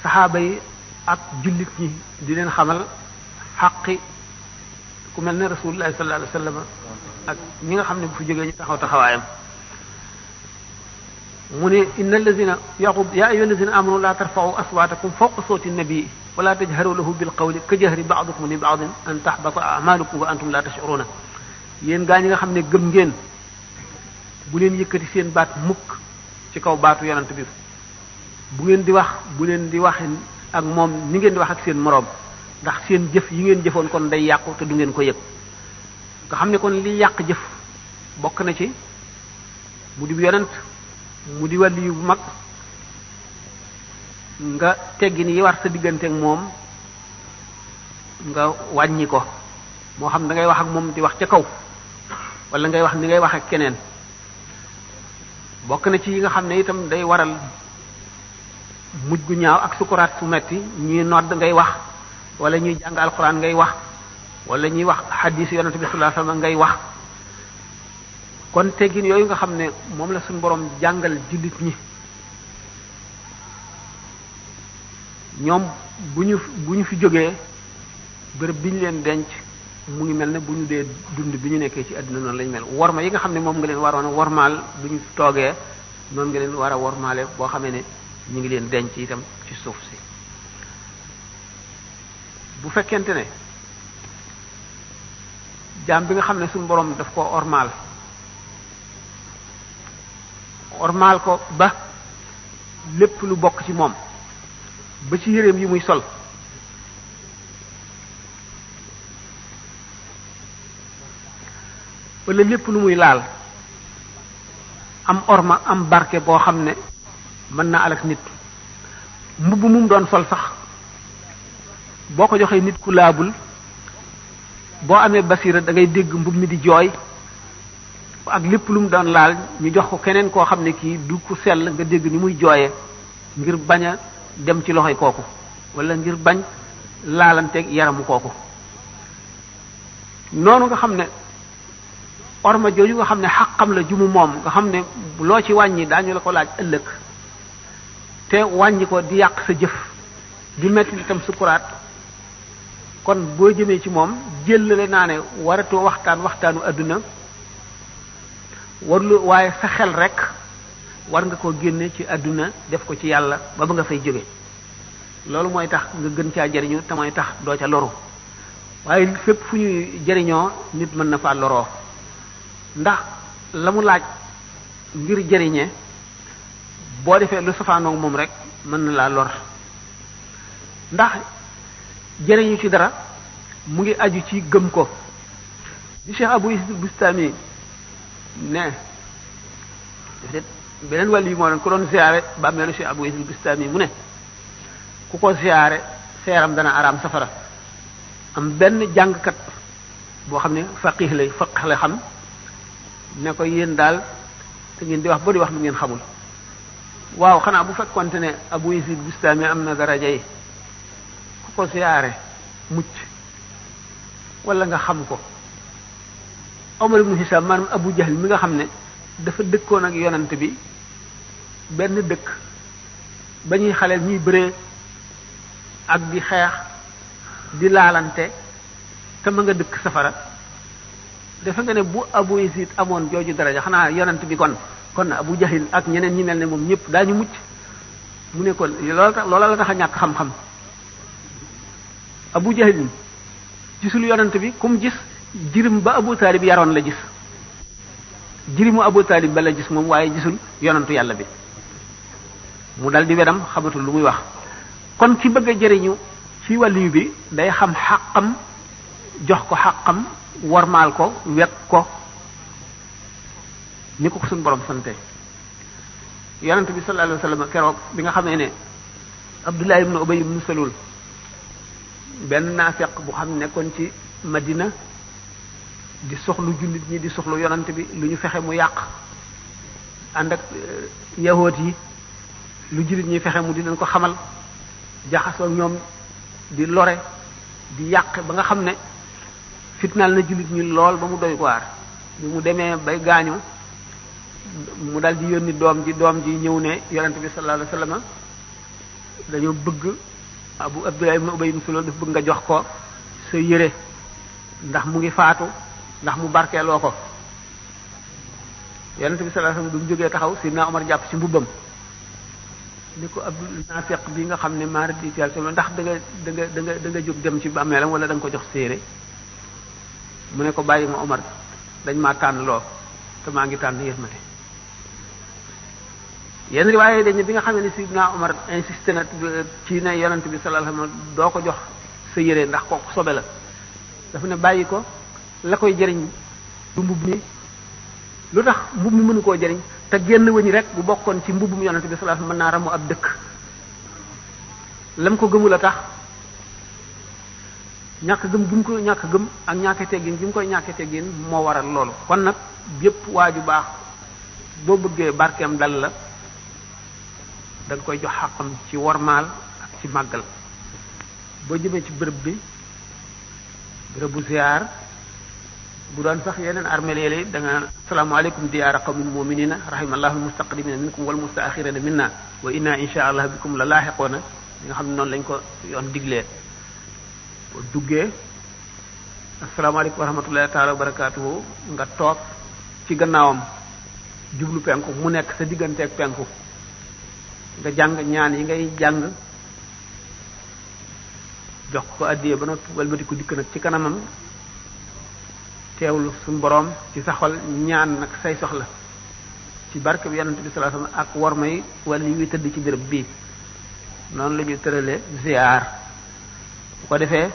saxaaba yi ak jullit ñi di leen xamal xaqi ku mel ne rasulullah sallallahu alayhi wasallam ak ñi nga xam ne bu fi jógee ñu taxaw taxawaayam mu ne inna allazina yaqub ya ayyuha allazina amanu la tarfa'u aswatakum fawqa sawti an-nabi wa la tajharu lahu bil qawli ka jahri ba'dikum li ba'din an tahbata a'malukum wa antum la tash'uruna yéen gaa ñi nga xam ne gëm ngeen bu leen yëkkati seen baat mukk ci kaw baatu yonent bi bu ngeen di wax bu leen di wax ak moom ni ngeen di wax ak seen moroom ndax seen jëf yi ngeen jëfoon kon day yàqu te du ngeen ko yëg nga xam ne kon li yàq jëf bokk na ci mu di yonent mu di wàlli yu bu mag nga teggi ni yi war sa diggante ak moom nga wàññi ko moo xam da ngay wax ak moom di wax ca kaw wala ngay wax ni ngay wax ak keneen bokk na ci yi nga xam ne itam day waral mujj gu ñaaw ak sukuraat su metti ñuy nodd ngay wax wala ñuy jàng alquran ngay wax wala ñuy wax xadiis yonente bi sallallahu alayhi wasallam ngay wax kon teggin yooyu nga xam ne moom la suñu borom jàngal jullit ñi ñoom bu ñu fi jógee bërëb bi ñu leen denc mu ngi mel ne bu ñu dee dund bi ñu nekkee ci àdduna noonu lañu mel worma yi nga xam ne moom nga leen waroon a wormaal bu ñu toogee noonu nga leen war a wormaale boo xamee ne ñu ngi leen denc itam ci suuf si bu fekkente ne jaam bi nga xam ne suñu borom daf ko ormaal ko ba lépp lu bokk ci moom ba ci yéreem yi muy sol wala lépp lu muy laal am orma am barke boo xam ne mën na alak nit. mbubb mum doon sol sax boo ko joxee nit ku laabul boo amee basira da ngay dégg mbub mi di jooy. ak lépp lu mu doon laal ñu jox ko keneen koo xam ne kii du ku sell nga dégg ni muy jooyee ngir bañ a dem ci loxoy kooku wala ngir bañ laalanteeg yaramu kooku. noonu nga xam ne orma jooju nga xam ne xaqam la jumu moom nga xam ne loo ci wàññi daañu la ko laaj ëllëg te wàññi ko di yàq sa jëf di metti itam sukuraat. kon boo jëmee ci moom jëllale naa ne waratoo waxtaanu adduna warlu waaye sa xel rek war nga koo génne ci adduna def ko ci yàlla ba nga fay jóge. loolu mooy tax nga gën caa jariñu te mooy tax doo ca loru waaye fépp fu ñuy jariñoo nit mën na faa loroo ndax la mu laaj ngir jariñe boo defee lu safaanoog moom rek mën na laa lor. ndax jariñu ci dara mu ngi aju ci gëm ko. di Cheikh Abou Yazid Bustami ne beneen wàll yi moo doon ku doon ziyaare bàmmeelu Cheikh Abou Yazid Bustami mu ne ku ko ziyaare seeram dana araam safara. am benn jàngkat boo xam ne faqih lay xam ne ko yéen daal te ngeen di wax ba di wax lu ngeen xamul. waaw xanaa bu fekkonte ne Abou Yazid Bustami am na daraja yi ku ko ziyaare mucc wala nga xam ko. Omar ibn Hisam maanaam Abu Jahl mi nga xam ne dafa dëkkoon ak yonant bi benn dëkk ba ñuy xaleel ñuy bëree ak di xeex di laalante te ma nga dëkk safara. defe nga ne bu Abu Yazid amoon jooju daraja xanaa yonant bi kon Abu Jahl ak ñeneen ñi mel ne moom ñëpp daañu mucc. mu ne ko loola la tax a ñàkk xam-xam. Abu Jahl gisul yonant bi kum gis jirim ba Abu Talib yaroon la gis jirimu Abu Talib ba la gis moom waaye gisul yonantu yàlla bi. mu dal di wedam xamatul lu muy wax. kon ki bëgg a jëriñu ci wàllu bi day xam xàqam jox ko xàqam warmaal ko wekk ko ni ko suñu borom sante. yonent bi sallallahu alayhi wasallam keroog bi nga xamee ne Abdullah ibn Ubay ibn Salul benn naafeq bu xam nekkoon ci Madina di soxlu jullit ñi di soxlu yonent bi lu ñu fexe mu yàq ànd ak yahoot yi lu jullit ñi fexe mu di leen ko xamal jaxasoo ñoom di lore di yàq ba nga xam ne fitnaal na jullit ñi lool ba mu doy waar. bi mu demee bay gaañu mu dal di yónni doom ji ñëw ne yonent bi sallallahu alayhi wasallam dañoo bëgg Abdullah ibn Ubay ibn Salul daf bëgg nga jox ko sa yére ndax mu ngi faatu ndax mu barkeeloo ko. yonent bi sallallahu alayhi wasallam du mu jógee taxaw Sidna Omar jàpp ci mbubbam ni ko Abdul Naafiq bi nga xam ne maara di teel solo ndax da nga jóg dem ci bàmmeelam wala da nga ko jox séere. mu ne ko bàyyi ma Omar dañ maa tànn loo te maa ngi tànn yërmate. yenn riwaaye dañ ne bi nga xam ne Sidna Omar insisté na ci ne yonent bi sallallahu alayhi wasallam doo ko jox sa yére ndax kooku sobe la dafa ne bàyyi ko la koy jëriñ du mbubb mi. lu tax mbubb mi mënu koo jëriñ te génn wëñ rek bu bokkoon ci mbubbum yonent bi sallallahu alayhi wasallam mën naa ramu ab dëkk. lam ko gëmul a tax ñàkk gëm gi mu ko ñàkk gëm ak ñàkk teggin gi mu koy ñàkk teggin moo waral loolu. kon nag yépp waaju baax boo bëggee barkeem dal la da nga koy jox xàqam ci wormaal ak ci màggal. boo jëmee ci bërëb bu ziyaar bu doon sax yeneen armeel yi da nga asalaamaaleykum diyaara qawmin mu'minina rahimallahu almustaqdimina minkum wal mustaaxirina minna wa inna insha allah bikum la laaxiqoona li nga xam ne noonu lañ ko yoon diglee. boo duggee asalaamaaleykum wa rahmatullahi taala wa barakaatuhu nga toog ci gannaawam jublu penku mu nekk sa digganteeg penku nga jàng ñaan yi ngay jàng jox ko addiyee ba noppi walbati ko dikk nag ci kanamam teewlu suñu boroom ci sa xol ñaan nag say soxla ci barke bi yonent bi sallallahu alayhi wasallam ak worma yi wala yi tëdd ci béréb bii noonu la ñu tëralee ziar bu ko defee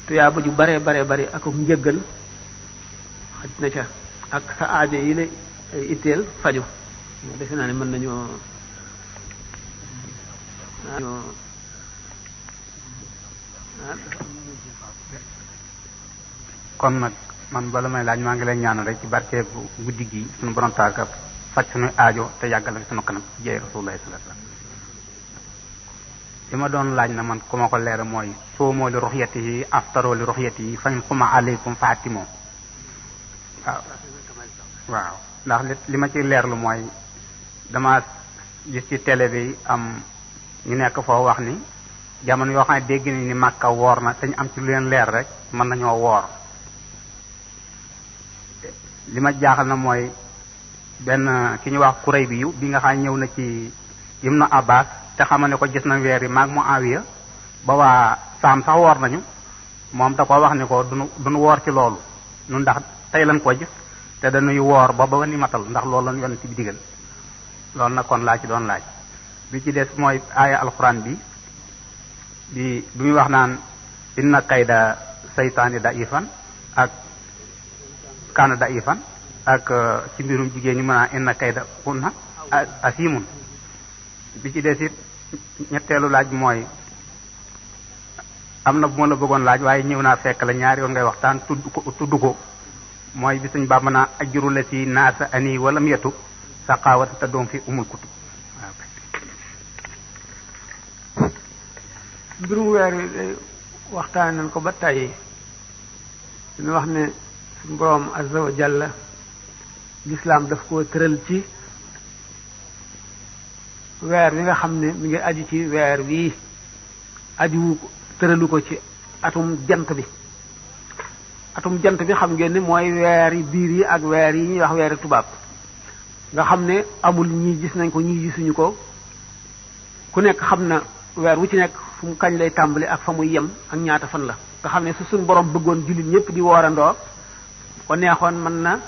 tuyaaba ju bare bari ak njëggal xaj na ca ak sa aajo yi la itteel faju defe naa ne mën nañoo kon nag man bala may laaj maa ngi lay ñaanal rek ci barke bu guddi gi suñu borom taaka faj suñu aajo te yàggal fi suñu kanam jeey rasulullah sallallahu alayhi wasallam li ma doon laaj na man ku ma ko leer mooy soomoo li ruxyati yi aftaroo li ruxyati yi fañ xuma aleykum faatimoo waaw ndax li ma ci leerlu mooy dama gis ci télé bi am ñu nekk foo wax ni jamono yoo xam ne dégg nañ ni Makka woor na te ñu am ci lu leen leer rek mën nañoo woor li ma jaaxal na mooy benn ki ñu wax kuréy bi yu bi nga xam ñëw na ci Ibnu Abbas te xamal ne ko gis na weer yi maag Muawiya ba waa Saam sax woor nañu moom da ko wax ni ko duñu woor ci loolu ñun ndax tey lañ ko gis te dañuy woor ba ni matal ndax loolu lañ yoon ci bi digal loolu nag kon laa ci doon laaj bi ci des mooy aaya alxuraan bi muy wax naan inna kayda saytaani da'ifan ak kaana da'ifan ak ci mbirum jigéen ñi mën a inna kayda kunna asimun bi ci des it ñetteelu laaj mooy am na bu ma la bëggoon laaj waaye ñëw naa fekk la ñaari yoon ngay waxtaan tudd ko mooy bi suñ bàmba naa ajru la si naasa ani walam yetu saqaawata te doom fi umul kutub mbirum weer wi waxtaan nañ ko ba tey ñu wax ne suñu boroom azza wa jalla lislaam daf koo tëral ci weer wi nga xam ne mi ngi aju ci weer wii aju tëralu ko ci atum jant bi atum jant bi xam ngeen ni mooy weer yi biir yi ak weer yi ñuy wax weeri tubaab nga xam ne amul ñii gis nañ ko ñii gisuñu ko ku nekk xam na weer wu ci nekk fu mu kañ lay tàmbali ak fa muy yem ak ñaata fan la nga xam ne su suñ borom bëggoon jullit ñëpp di woorandoo ko neexoon mën na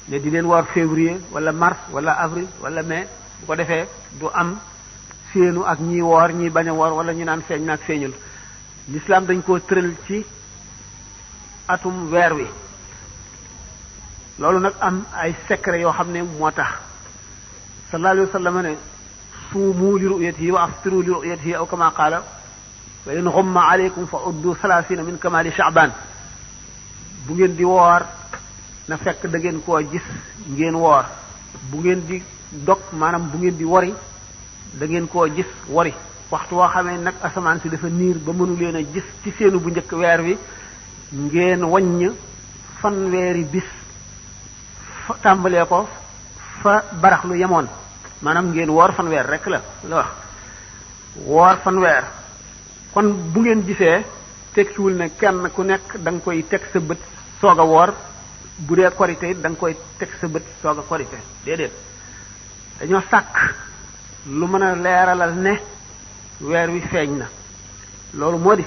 ne di leen woor février wala mars wala avril wala mai bu ko defee du am séenu ak ñi woor ñi bañ a woor wala ñu naan feeñ naag feeñul l'islam dañ koo tëral ci atum weer wi loolu nag am ay secret yoo xam ne moo tax sallallahu alayhi wa sallam ne suumu li ru'yatihi wa aftiru li ru'yatihi aw kama qaala wa in ghumma alaykum fa uddu 30 min kamali sha'ban bu ngeen di woor na fekk da ngeen koo gis ngeen woor bu ngeen di dog maanaam bu ngeen di wori da ngeen koo gis wori waxtu woo xamee nag asamaan si dafa niir ba mënu leen a gis ci seenu bu njëkk weer wi ngeen waññ fanweeri bis tàmbalee ko fa baraxlu yemoon maanaam ngeen woor fanweer rek la wax woor fanweer kon bu ngeen gisee tekkiwul ne kenn ku nekk da nga koy teg sa bët soog a woor bu dee korite it da nga koy teg sa bët soog a korite déedéet dañoo sàkk lu mën a leeralal ne weer wi feeñ na loolu moo di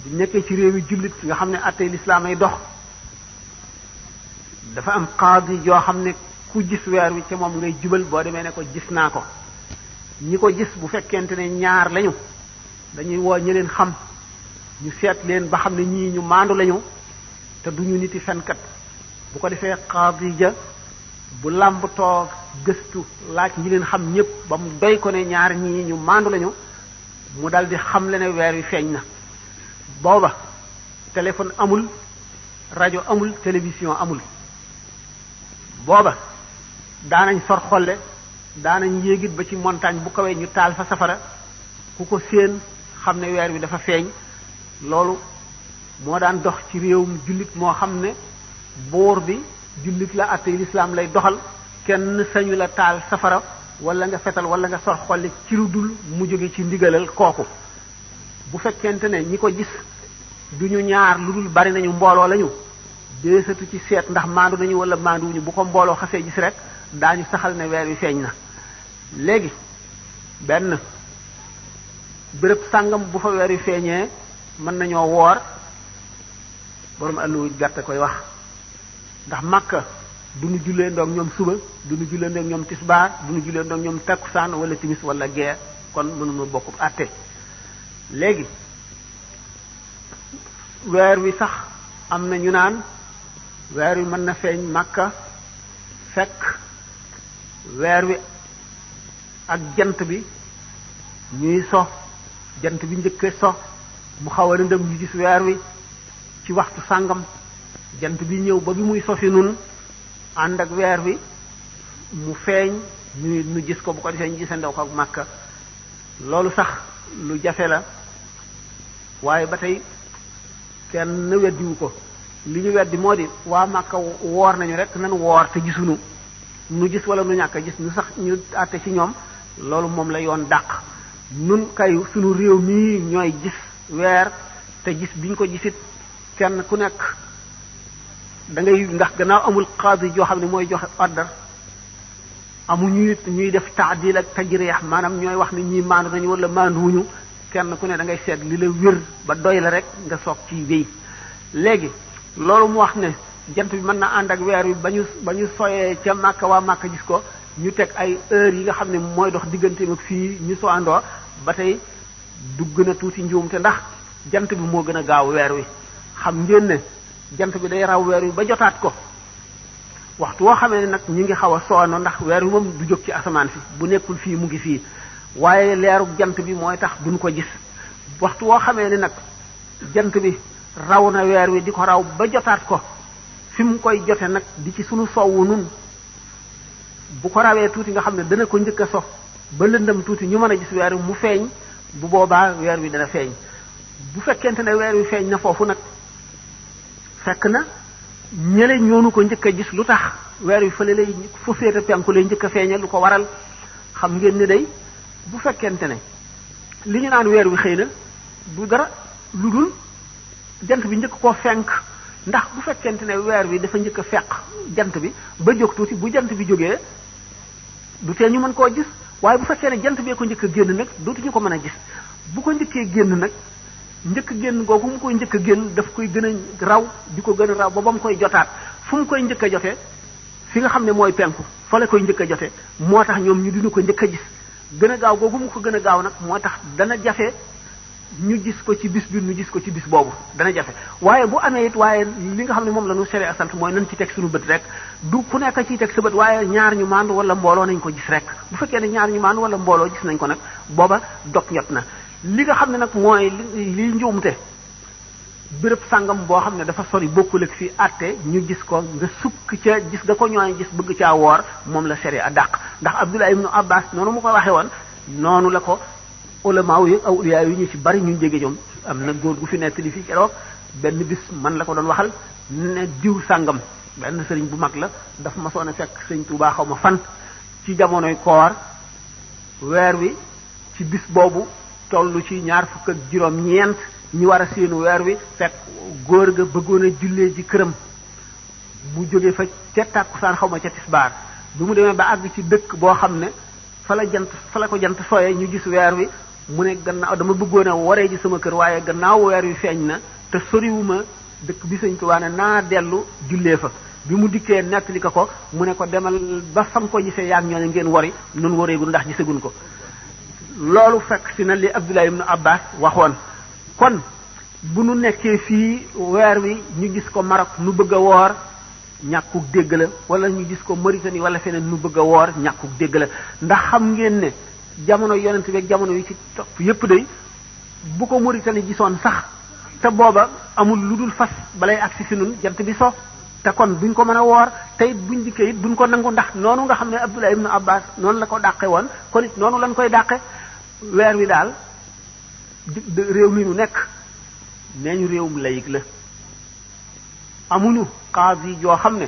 bu nekkee ci réewi jullit nga xam ne attey lislaam ay dox dafa am qaadi yoo xam ne ku gis weer wi ca moom ngay jubal boo demee ne ko gis naa ko ñi ko gis bu fekkente ne ñaar lañu dañuy woo ñi leen xam ñu seet leen ba xam ne ñii ñu maandu lañu te duñu niti fenkat bu ko defee qaadi ja bu làmb toog gëstu laaj ñi leen xam ñëpp ba mu doy ko ne ñaar ñii ñu maandu lañu mu dal di xam le ne weer wi feeñ na booba téléphone amul rajo amul télévision amul booba daanañ sor xolle daanañ yéegit ba ci montagne bu kawee ñu taal fa safara ku ko séen xam ne weer wi dafa feeñ loolu moo daan dox ci réewum jullit moo xam ne buur bi jullit la attey lislaam lay doxal kenn sañu la taal safara wala nga fetal wala nga sor xolle ci lu dul mu jóge ci ndigalal kooku bu fekkente ne ñi ko gis duñu ñaar lu dul bari nañu mbooloo lañu deesatu ci seet ndax maandu nañu wala maanduwuñu bu ko mbooloo xasee gis rek daañu saxal ne weer wi feeñ na léegi benn béréb sàngam bu fa weer wi feeñee mën nañoo woor borom àlluwu gàtte koy wax ndax Makka du nu jullee ndoog ñoom suba du nu jullee ndoog ñoom tisbaar du nu jullee ndoog ñoom takkusaan wala timis wala gee kon mënuma bokk àtte léegi weer wi sax am na ñu naan weer wi mën na feeñ Makka fekk weer wi ak jant bi ñuy so jant bi njëkke so mu xaw a lëndëm ñu gis weer wi ci waxtu sàngam jant bi ñëw ba bi muy so fi nun ànd ak weer wi mu feeñ ñu gis ko bu ko defee ñu gisandew ko ak Makka loolu sax lu jafe la waaye ba tey kenn weddiwu ko li ñu weddi moo di waa Makka woor nañu rek nan woor te gisunu nu gis wala nu ñàkk a gis ñu sax ñu àtte ci ñoom loolu moom la yoon dàq nun kay sunu réew mii ñooy gis weer te gis biñ ko gisit kenn ku nekk da ngay ndax gannaaw amul qaadi joo xam ne mooy joxe ordre amuñu it ñuy def taadil ak tajriix maanaam ñooy wax ni ñii maandu nañu wala maanduwuñu kenn ku ne da ngay seet li la wér ba doy la rek nga soog ci wéy léegi loolu mu wax ne jant bi mën na ànd ak weer wi ba ñu soyee ca Makka waa Makka gis ko ñu teg ay heures yi nga xam ne mooy dox digganteem ak fii ñu so àndoo ba tey dugg na tuuti njuumte ndax jant bi moo gën a gaaw weer wi xam ngeen ne jant bi day raw weer wi ba jotaat ko waxtu woo xamee ne nag ñu ngi xaw a soono ndax weer wi moom du jóg ci asamaan si bu nekkul fii mu ngi fii waaye leeru jant bi mooy tax duñ ko gis waxtu woo xamee ne nag jant bi raw na weer wi di ko raw ba jotaat ko fi mu koy jote nag di ci sunu sowwu nun bu ko rawee tuuti nga xam ne dana ko njëkk a so ba lëndëm tuuti ñu mën a gis weer wi mu feeñ bu boobaa weer wi dana feeñ bu fekkente ne weer wi feeñ na foofu nag fekk na ñële ñoonu ko njëkk a gis lu tax weer wi fële lay fu féete penku lay njëkk a feeñal lu ko waral xam ngeen ni day bu fekkente ne li ñu naan weer wi xëy na du dara lu dul jant bi njëkk koo fenk ndax bu fekkente ne weer wi dafa njëkk a fekk jant bi ba jóg tuuti bu jant bi jógee du tee ñu mën koo gis waaye bu fekkee ne jant bee ko njëkk a génn nag dootuñu ko mën a gis bu ko njëkkee génn nag njëkk génn googu mu koy njëkk a génn daf koy gën a raw di ko gën a raw ba mu koy jotaat fu mu koy njëkk a jotee fi nga xam ne mooy penku fa la koy njëkk a jotee moo tax ñoom ñu dinu ko njëkk a gis gën a gaaw googu mu ko gën a gaaw nag moo tax dana jafe ñu gis ko ci bis bi ñu gis ko ci bis boobu dana jafe waaye bu amee it waaye li nga xam ne moom la ñu sere sant mooy nañ ci teg suñu bët rek du ku nekk ciy teg sa bët waaye ñaar ñu maandu wala mbooloo nañ ko gis rek bu fekkee ne ñaar ñu maandu wala mbooloo gis nañ ko nag booba dog jot na li nga xam ne nag mooy li njuumte béréb sàngam boo xam ne dafa sori bokkul ak fii àtte ñu gis ko nga sukk ca gis nga ko ñooy gis bëgg caa woor moom la sere a dàq ndax Abdullah ibnu Abbas noonu mu ko waxee woon noonu la ko ulama yi aw awliya yi ñu ci bari ñu jege ñoom am na góor gu fi nekk li fii keroog benn bis man la ko doon waxal ne diw sàngam benn sëriñ bu mag la daf ma soon a fekk sëriñ Tuubaa xaw ma fan ci jamonoy koor weer wi ci bis boobu tollu ci ñaar fukk ak juróom-ñeent ñi war a séenu weer wi fekk góor ga bëggoon a jullee ji këram mu jóge fa ca tàkkusaan xaw ma ca tisbaar bi mu demee ba àgg ci dëkk boo xam ne fa la ko jant sooyee ñu gis weer wi mu ne gannaaw dama bëggoon a waree ji sama kër waaye gannaaw weer wi feeñ na te soriwuma dëkk bi Sëñ Tuubaa ne naa dellu jullee fa bi mu dikkee nettali ko mu ne ko demal ba fam ko gisee yaa ngi ñoo ne ngeen wari nun wareegul ndax gisaguñ ko loolu fekk si na li Abdullah ibn Abbas waxoon kon bu nu nekkee fii weer wi ñu gis ko Maroc nu bëgg a woor ñàkkuk dégg la wala ñu gis ko Mauritanie wala feneen nu bëgg a woor ñàkkuk dégg la ndax xam ngeen ne jamono yonent bi ak jamono yi ci topp yépp day bu ko Mauritanie gisoon sax te booba amul lu dul fas balay agsi fi nun jant bi so te kon duñ ko mën a woor te it buñ dikkee it duñ ko nangu ndax noonu nga xam ne Abdullah ibn Abbas noonu la ko dàqe woon kon it noonu lañ koy dàqe weer wi daal réew mi nu nekk nee ñu réewum layig la amuñu qaadi joo xam ne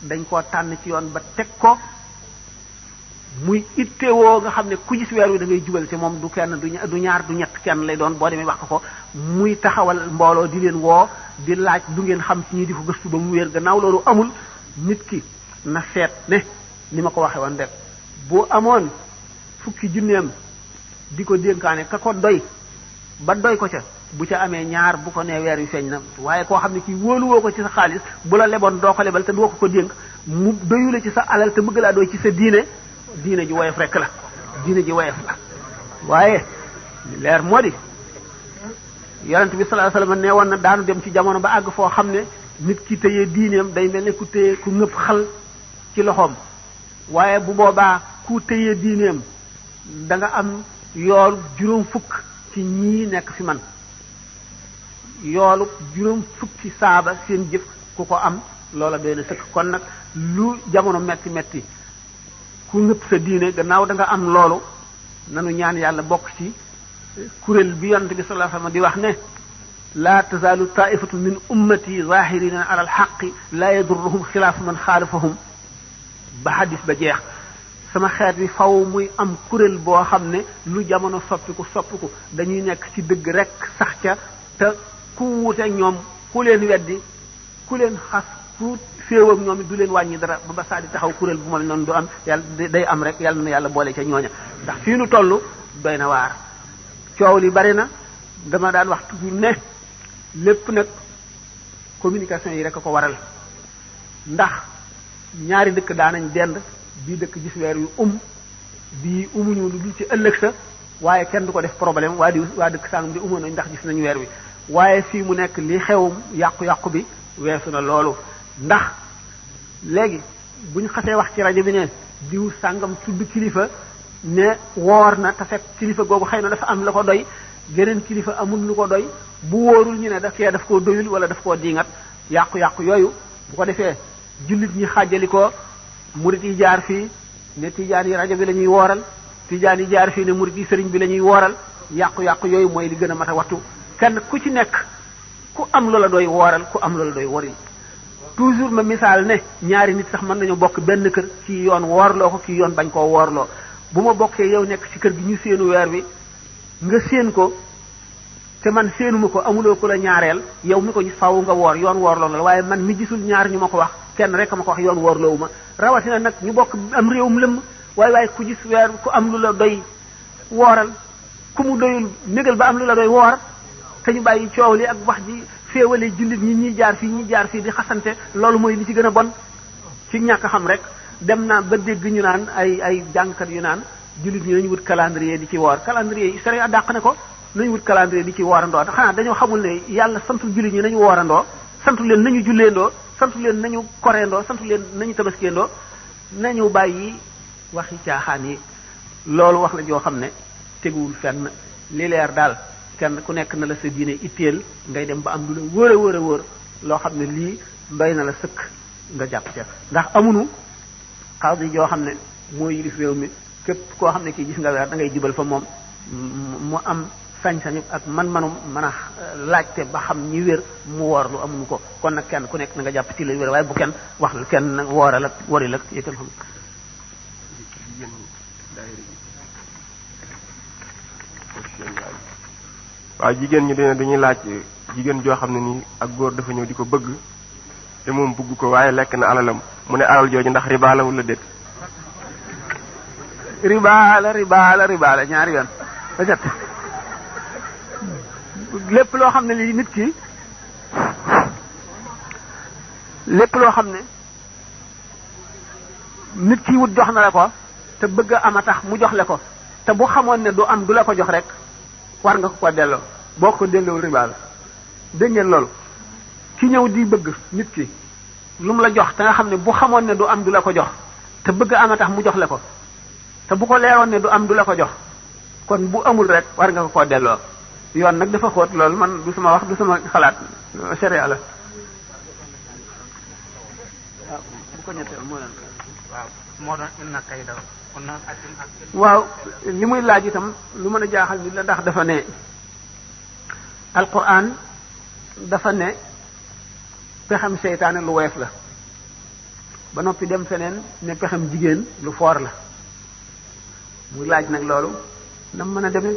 dañ koo tànn ci yoon ba teg ko muy ittewoo nga xam ne ku gis weer wi da ngay jubal ci moom du kenn du ñaar du ñett kenn lay doon boo demee wax ko muy taxawal mbooloo di leen woo di laaj du ngeen xam ci ñi di ko gëstu ba mu wéer gannaaw loolu amul nit ki na seet ne ni ma ko waxee woon rek bu amoon fukki junneem di ko dénkaane ka ko doy ba doy ko ca bu ca amee ñaar bu ko nee weer wi feeñ na waaye koo xam ne kii wóoluwoo ko ci sa xaalis bu la leboon doo ko lebal te doo ko dénk mu doyule ci sa alal te bëgg laa doy ci sa diine ji woyof rek la diine ji woyof la waaye leer moo di yonent bi sallallahu alayhi wasallam nee woon na daanu dem ci jamono ba àgg foo xam ne nit ki téye diineem day mel ne ku téye ku ngëpp xal ci loxoom waaye bu boobaa ku téye diineem da nga am yoolu juróom fukk ci ñii nekk fi man yoolu juróom fukki saaba seen jëf ku ko am loola doy na sëkk kon nag lu jamono metti metti ku ngëpp sa diine gannaaw da nga am loolu nanu ñaan yàlla bokk ci kuréel bi yonent bi sallallahu alayhi wasallam di wax ne la tazalu taifatu min ummati zahirina ala alxaqi la yadurruhum xilaafu man xaalifahum ba xadis ba jeex sama xeet bi faw muy am kuréel boo xam ne lu jamono soppiku dañuy nekk ci dëgg rek sax ca te ku wuute ñoom ku leen weddi ku leen xas ku féew ak ñoom it du leen wàññi dara ba saa di taxaw kuréel bu ma noonu du am yàlla day am rek yàlla na yàlla boole ca ñooña ndax fii nu toll doy na waar coow li bari na dama daan wax toujours ne lépp nag communication yi rek a ko waral ndax ñaari dëkk daanañ dend bii dëkk gis weer yu bii umuñu lu dul ci ëllëg sa waaye kenn du ko def problème waa dëkk sàngam di umoon nañ ndax gis nañu weer wi waaye fii mu nekk li xew yàqu-yàqu bi weesu na loolu ndax léegi bu ñu xasee wax ci rajo bi ne diw sàngam tudd kilifa ne woor na te fekk kilifa googu xëy na dafa am la ko doy geneen kilifa amul lu ko doy bu wóorul ñu ne daf koo doyul wala daf koo diingat yàqu-yàqu yooyu bu ko defee jullit ñi xàjjali ko murit yi jaar fii ne tijaan yi rajo bi la ñuy wooral tijaan yi jaar fii ne murit yi sëriñ bi la ñuy wooral yàqu-yàqu yooyu mooy li gën a mat a wattu kenn ku ci nekk ku am loola doy wooral ku am loola doy woril toujours ma misaal ne ñaari nit sax mën nañu bokk benn kër ci yoon woorloo ko ci yoon bañ koo woorloo bu ma bokkee yow nekk ci kër gi ñu séenu weer wi nga séen ko te man séenuma ko amuloo ko la ñaareel yow mi ko gis faaw nga woor yoon woorloo la waaye man mi gisul ñaar ñu ma ko wax kenn rek ma ko wax yoon woorloowu ma rawatina nag ñu bokk am réewum lëmm waaye ku gis weer ku am lu la doy wooral ku mu doyul négal ba am lu la doy woor te ñu bàyyi coow li ak wax ji féewale jullit ñi jaar fii di xasante loolu mooy li ci gën a bon ci ñàkk xam rek dem naa ba dégg ñu naan ay jàngkat yu naan jullit ñi nañu wut calendrier di ci woor calendrier yi sariya dàq ne ko nañu wut calendrier di ci woorandoo te xanaa dañoo xamul ne yàlla santul jullit ñi nañu woorandoo santu leen nañu julleendoo santu leen nañu koreendoo santu leen nañu tabaskeendoo nañu bàyyi waxi caaxaan yi loolu wax la joo xam ne teguwul fenn li leer daal kenn ku nekk na la sa diine itteel ngay dem ba am lu la wóor a wóor loo xam ne lii doy na la sëkk nga jàpp ca ndax amunu xaw di joo xam ne moo yilif réew mi képp koo xam ne kii gis nga weer da ngay jubal fa moom mu am sañ-sañu ak man-manum mën a laajte ba xam ñi wér mu woor lu amuñu ko kon nag kenn ku nekk na nga jàpp ci la wér waaye bu kenn wax la kenn nag wooral ak waril ak yëkkal xam waaw jigéen ñi dañuy laaj jigéen joo xam ne nii ak góor dafa ñëw di ko bëgg te moom bëgg ko waaye lekk na alalam mu ne alal jooju ndax riba la wala déet. riba la ñaari yoon ba jot lépp loo xam ne lii nit ki lépp loo xam ne nit ki wut jox na la ko te bëgg a am a tax mu jox la ko te bu xamoon ne du am du la ko jox rek war nga ko delloo boo ko delloowul riba la dégg ngeen loolu ki ñëw di bëgg nit ki lu mu la jox te nga xam ne bu xamoon ne du am du la ko jox te bëgg a am a tax mu jox la ko te bu ko leeroon ne du am du la ko jox kon bu amul rek war nga ko delloo yoon nag dafa xóot loolu man du sama wax du sama xalaat sharia la waaw bu ko ñetteel moo leen moo doon inna kayda waaw li muy laaj itam lu mën a jaaxal nit la ndax dafa ne alquran dafa ne pexem seytaane lu woyof la ba noppi dem feneen ne pexem jigéen lu foor la muy laaj nag loolu nam mën a demee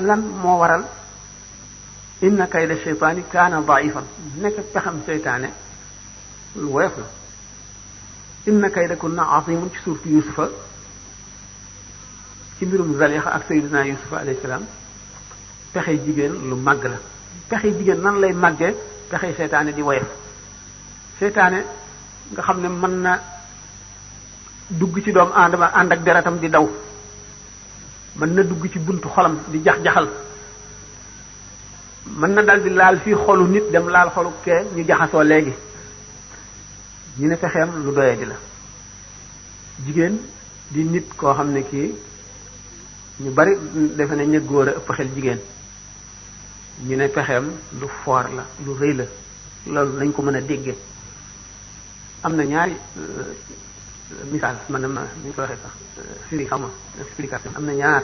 lan moo waral inna kayda shaytaani kaana daifan nekk pexem seytaane lu woyof la inna kaydakunna azimun ci suurtu yusufa ci mbirum Zalixa ak sayyidina yusufa alayhi salaam pexe jigéen lu màgg la pexe jigéen nan lay màggee pexe seytaane di woyof seytaane nga xam ne mën na dugg ci doomu aadama ànd ak deretam di daw mën na dugg ci buntu xolam di jax-jaxal mën na dal di laal fii xolu nit dem laal xolu kee ñu jaxasoo léegi ñu ne fexeem lu doyee di la jigéen di nit koo xam ne kii ñu bari defe ne ña góor a ëpp xel jigéen ñu ne pexeem lu foor la lu rëy la loolu nañ ko mën a déggee am na ñaari misaal man na ma ñu ko waxee sax firi xam nga explication am na ñaar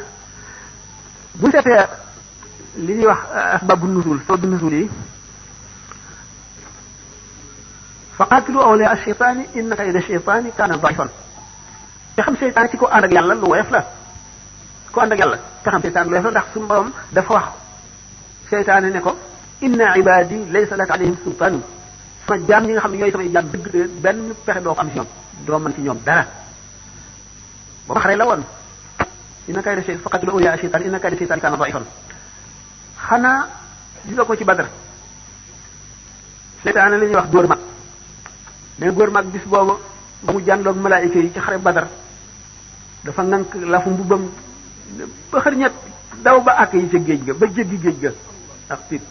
bu seetee li ñuy wax asbabu nuzul sababu nuzul yi fa qaatilu awliya ash-shaytaani inna kayda ash-shaytaani kaana da'ifan te xam seytaan ci ko ànd ak yàlla lu woyof la ko ànd ak yàlla te xam seytaan lu woyof la ndax suñu borom dafa wax seytaane ne ko inna ibadi laysa laka alayhim sultaan sama jaam ñi nga xam ne ñooy samay jaam dëgg benn pexe doo ko am ci ñoom doo mën ci ñoom dara booba xare la woon inna kayda ash-shaytaani fa qaatilu awliya ash-shaytaani inna kayda ash-shaytaani kaana da'ifan xanaa gis nga ko ci Badar seytaane la ñuy wax góor mag mais góor mag bis boobu ba mu jàndoog malaayika yi ci xare Badar dafa nank lafu mbubbam ba xër ñett daw ba àkk yi ca géej ga ba jéggi géej ga ak tiit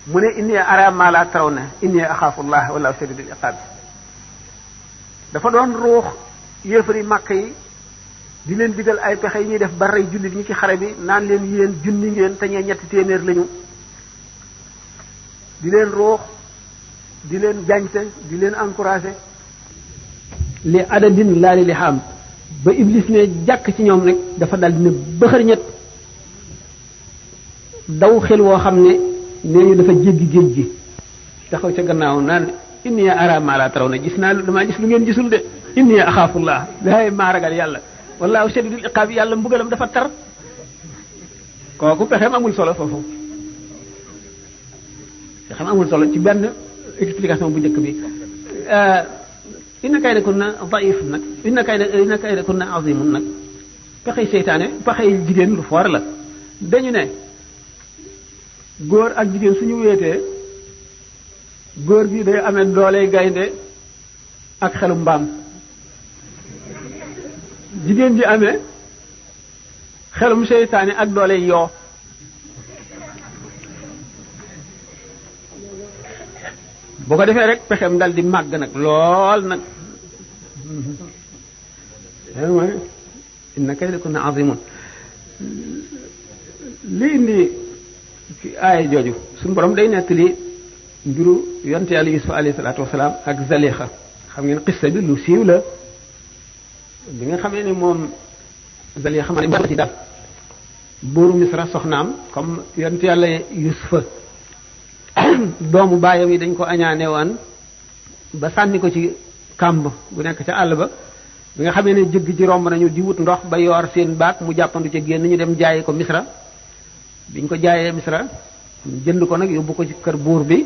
mu ne inni ara ma la tarawna inni axaafullah wallahu shadidul iqaab dafa doon ruux yéefari màkk yi di leen digal ay pexe yi ñuy def ba rey jullit ñi ci xare bi naan leen yéen junni ngeen te ñee ñetti téeméer lañu di leen ruux di leen jañte di leen encouragé li adadin laali li xam ba iblis ne jàkk ci ñoom rek dafa dal dina bëxër ñett daw xel woo xam ne nee ñu dafa jéggi géej gi taxaw ca gannaaw naan inni ara ma la taraw na gis naa damaa gis lu ngeen gisul de inni axaafullah daay maa ragal yàlla wallahu shadidul iqaab yàlla mbugalam dafa tar kooku pexeem amul solo foofu pexeem amul solo ci benn explication bu njëkk bi inna kaydakunna da'if nag inna kaydakunna azimun nag pexey seytaane pexey jigéen lu foor la dañu ne góor ak jigéen suñu wéetee góor gi day amee dooley gaynde ak xelu mbaam jigéen ji amee xelum seytaane ak dooley yoo boo ko defee rek pexem dal di màgg nag lool nag mooy inna kaydakunna azimun li indi ci aaya jooju suñu borom day nekk li mbiru yonte yàlla Yuusuf alayhi salaatu wasalaam ak Zalixa xam ngeen xissa bi lu siiw la bi nga xamee ne moom Zalixa ma ne ci daal buuru Misra soxnaam comme yonte yàlla Yuusufa doomu baayam yi dañ ko añaane woon ba sànni ko ci kàmb bu nekk ca àll ba bi nga xamee ne jëgg ji romb nañu di wut ndox ba yor seen baag mu jàppandu ca génn ñu dem jaayi ko Misra biñ ko jaayee Misra jënd ko nag yóbbu ko ci kër buur bi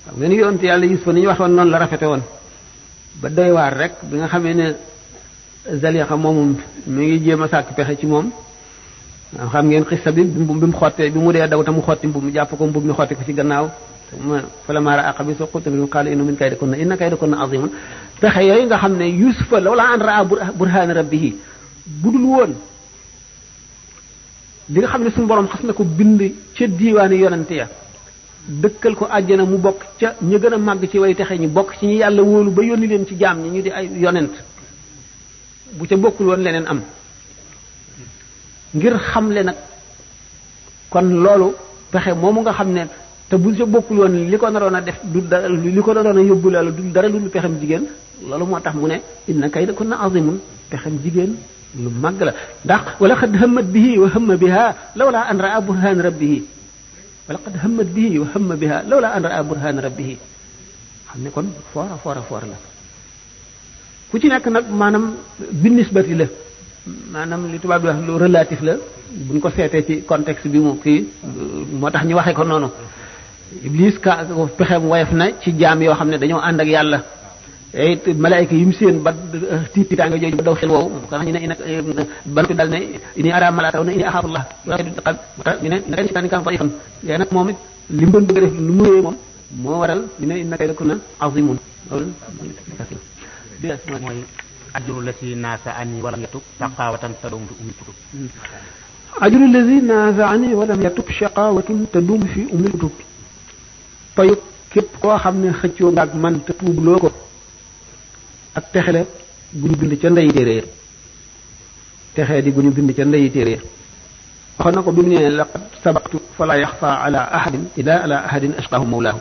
xam nga ni yonte yàlla Yuusufa ni ñu waxoon noonu la rafete woon ba doy waar rek bi nga xamee ne Zalixa moomu mi ngi jéem a sàkk pexe ci moom xam ngeen xissa bi bi mu xottee bi mu dee daw te mu xotti mbub mi jàpp ko mbub mi xotti ko ci gannaaw falammaa ra'aa qamiisahu qutta min qaala innahu min kaydikunna inna kaydakunna aziimun pexe yooyu nga xam ne Yuusufa lawlaa an ra'aa burhaana rabbihi budul woon li nga xam ne suñu borom xas na ko bind ca diiwaani yonante ya dëkkal ko àjjana mu bokk ca ñu gën a màgg ci way texe ñu bokk ci ñi yàlla wóolu ba yónni leen ci jaam ñi ñu di ay yonent bu ca bokkul woon leneen am ngir xamle nag kon loolu pexe moomu nga xam ne te bu ca bokkul woon li ko naroon a def du dara li ko naroon a yóbbu la du dara lu pexem jigéen loolu moo tax mu ne inna kaydakunna azimun pexem jigéen lu màgg la ndax wala qad hammat bihi wa hamma biha lawla an ra'a burhan rabbihi wala qad hammat bihi wa hamma biha lawla an ra'a burhan rabbihi xam ne kon foora la ku ci nekk nag maanaam binisbati la maanaam li tubaab di wax lu relatif la buñ ko seetee ci contexte bi mu kii moo tax ñu waxee ko noonu Iblis ka pexeem woyof na ci jaam yoo xam ne dañoo ànd ak yàlla it malaayika yi mu seen ba tiitaanga jooju ba daw xel woowu xanaa ñu ne ina ban ko dal ne ini ara mala taw ne ini axaafullah ñu ne naka seytaane kam fa ifan léegi nag moom it li mu doon bëgg def lu mu réy moom moo waral dina inna kaydakunna azimun loolu mooy ajru lati naasa ani walam yatub shaqawatan tadum fi ummi kutub ajru lati naasa ani walam yatub shaqawatun tadum fi ummi kutub payu képp koo xam ne xëccoo nga ak man te tuubloo ko ak texele gu ñu bind ca ndeyi téere texee di gu ñu bind ca ndeyi téere waxoon na ko bi mu ne laqad sabaqtu fala yaxfa ala ahadin ila ala ahadin ashqahu mawlaahu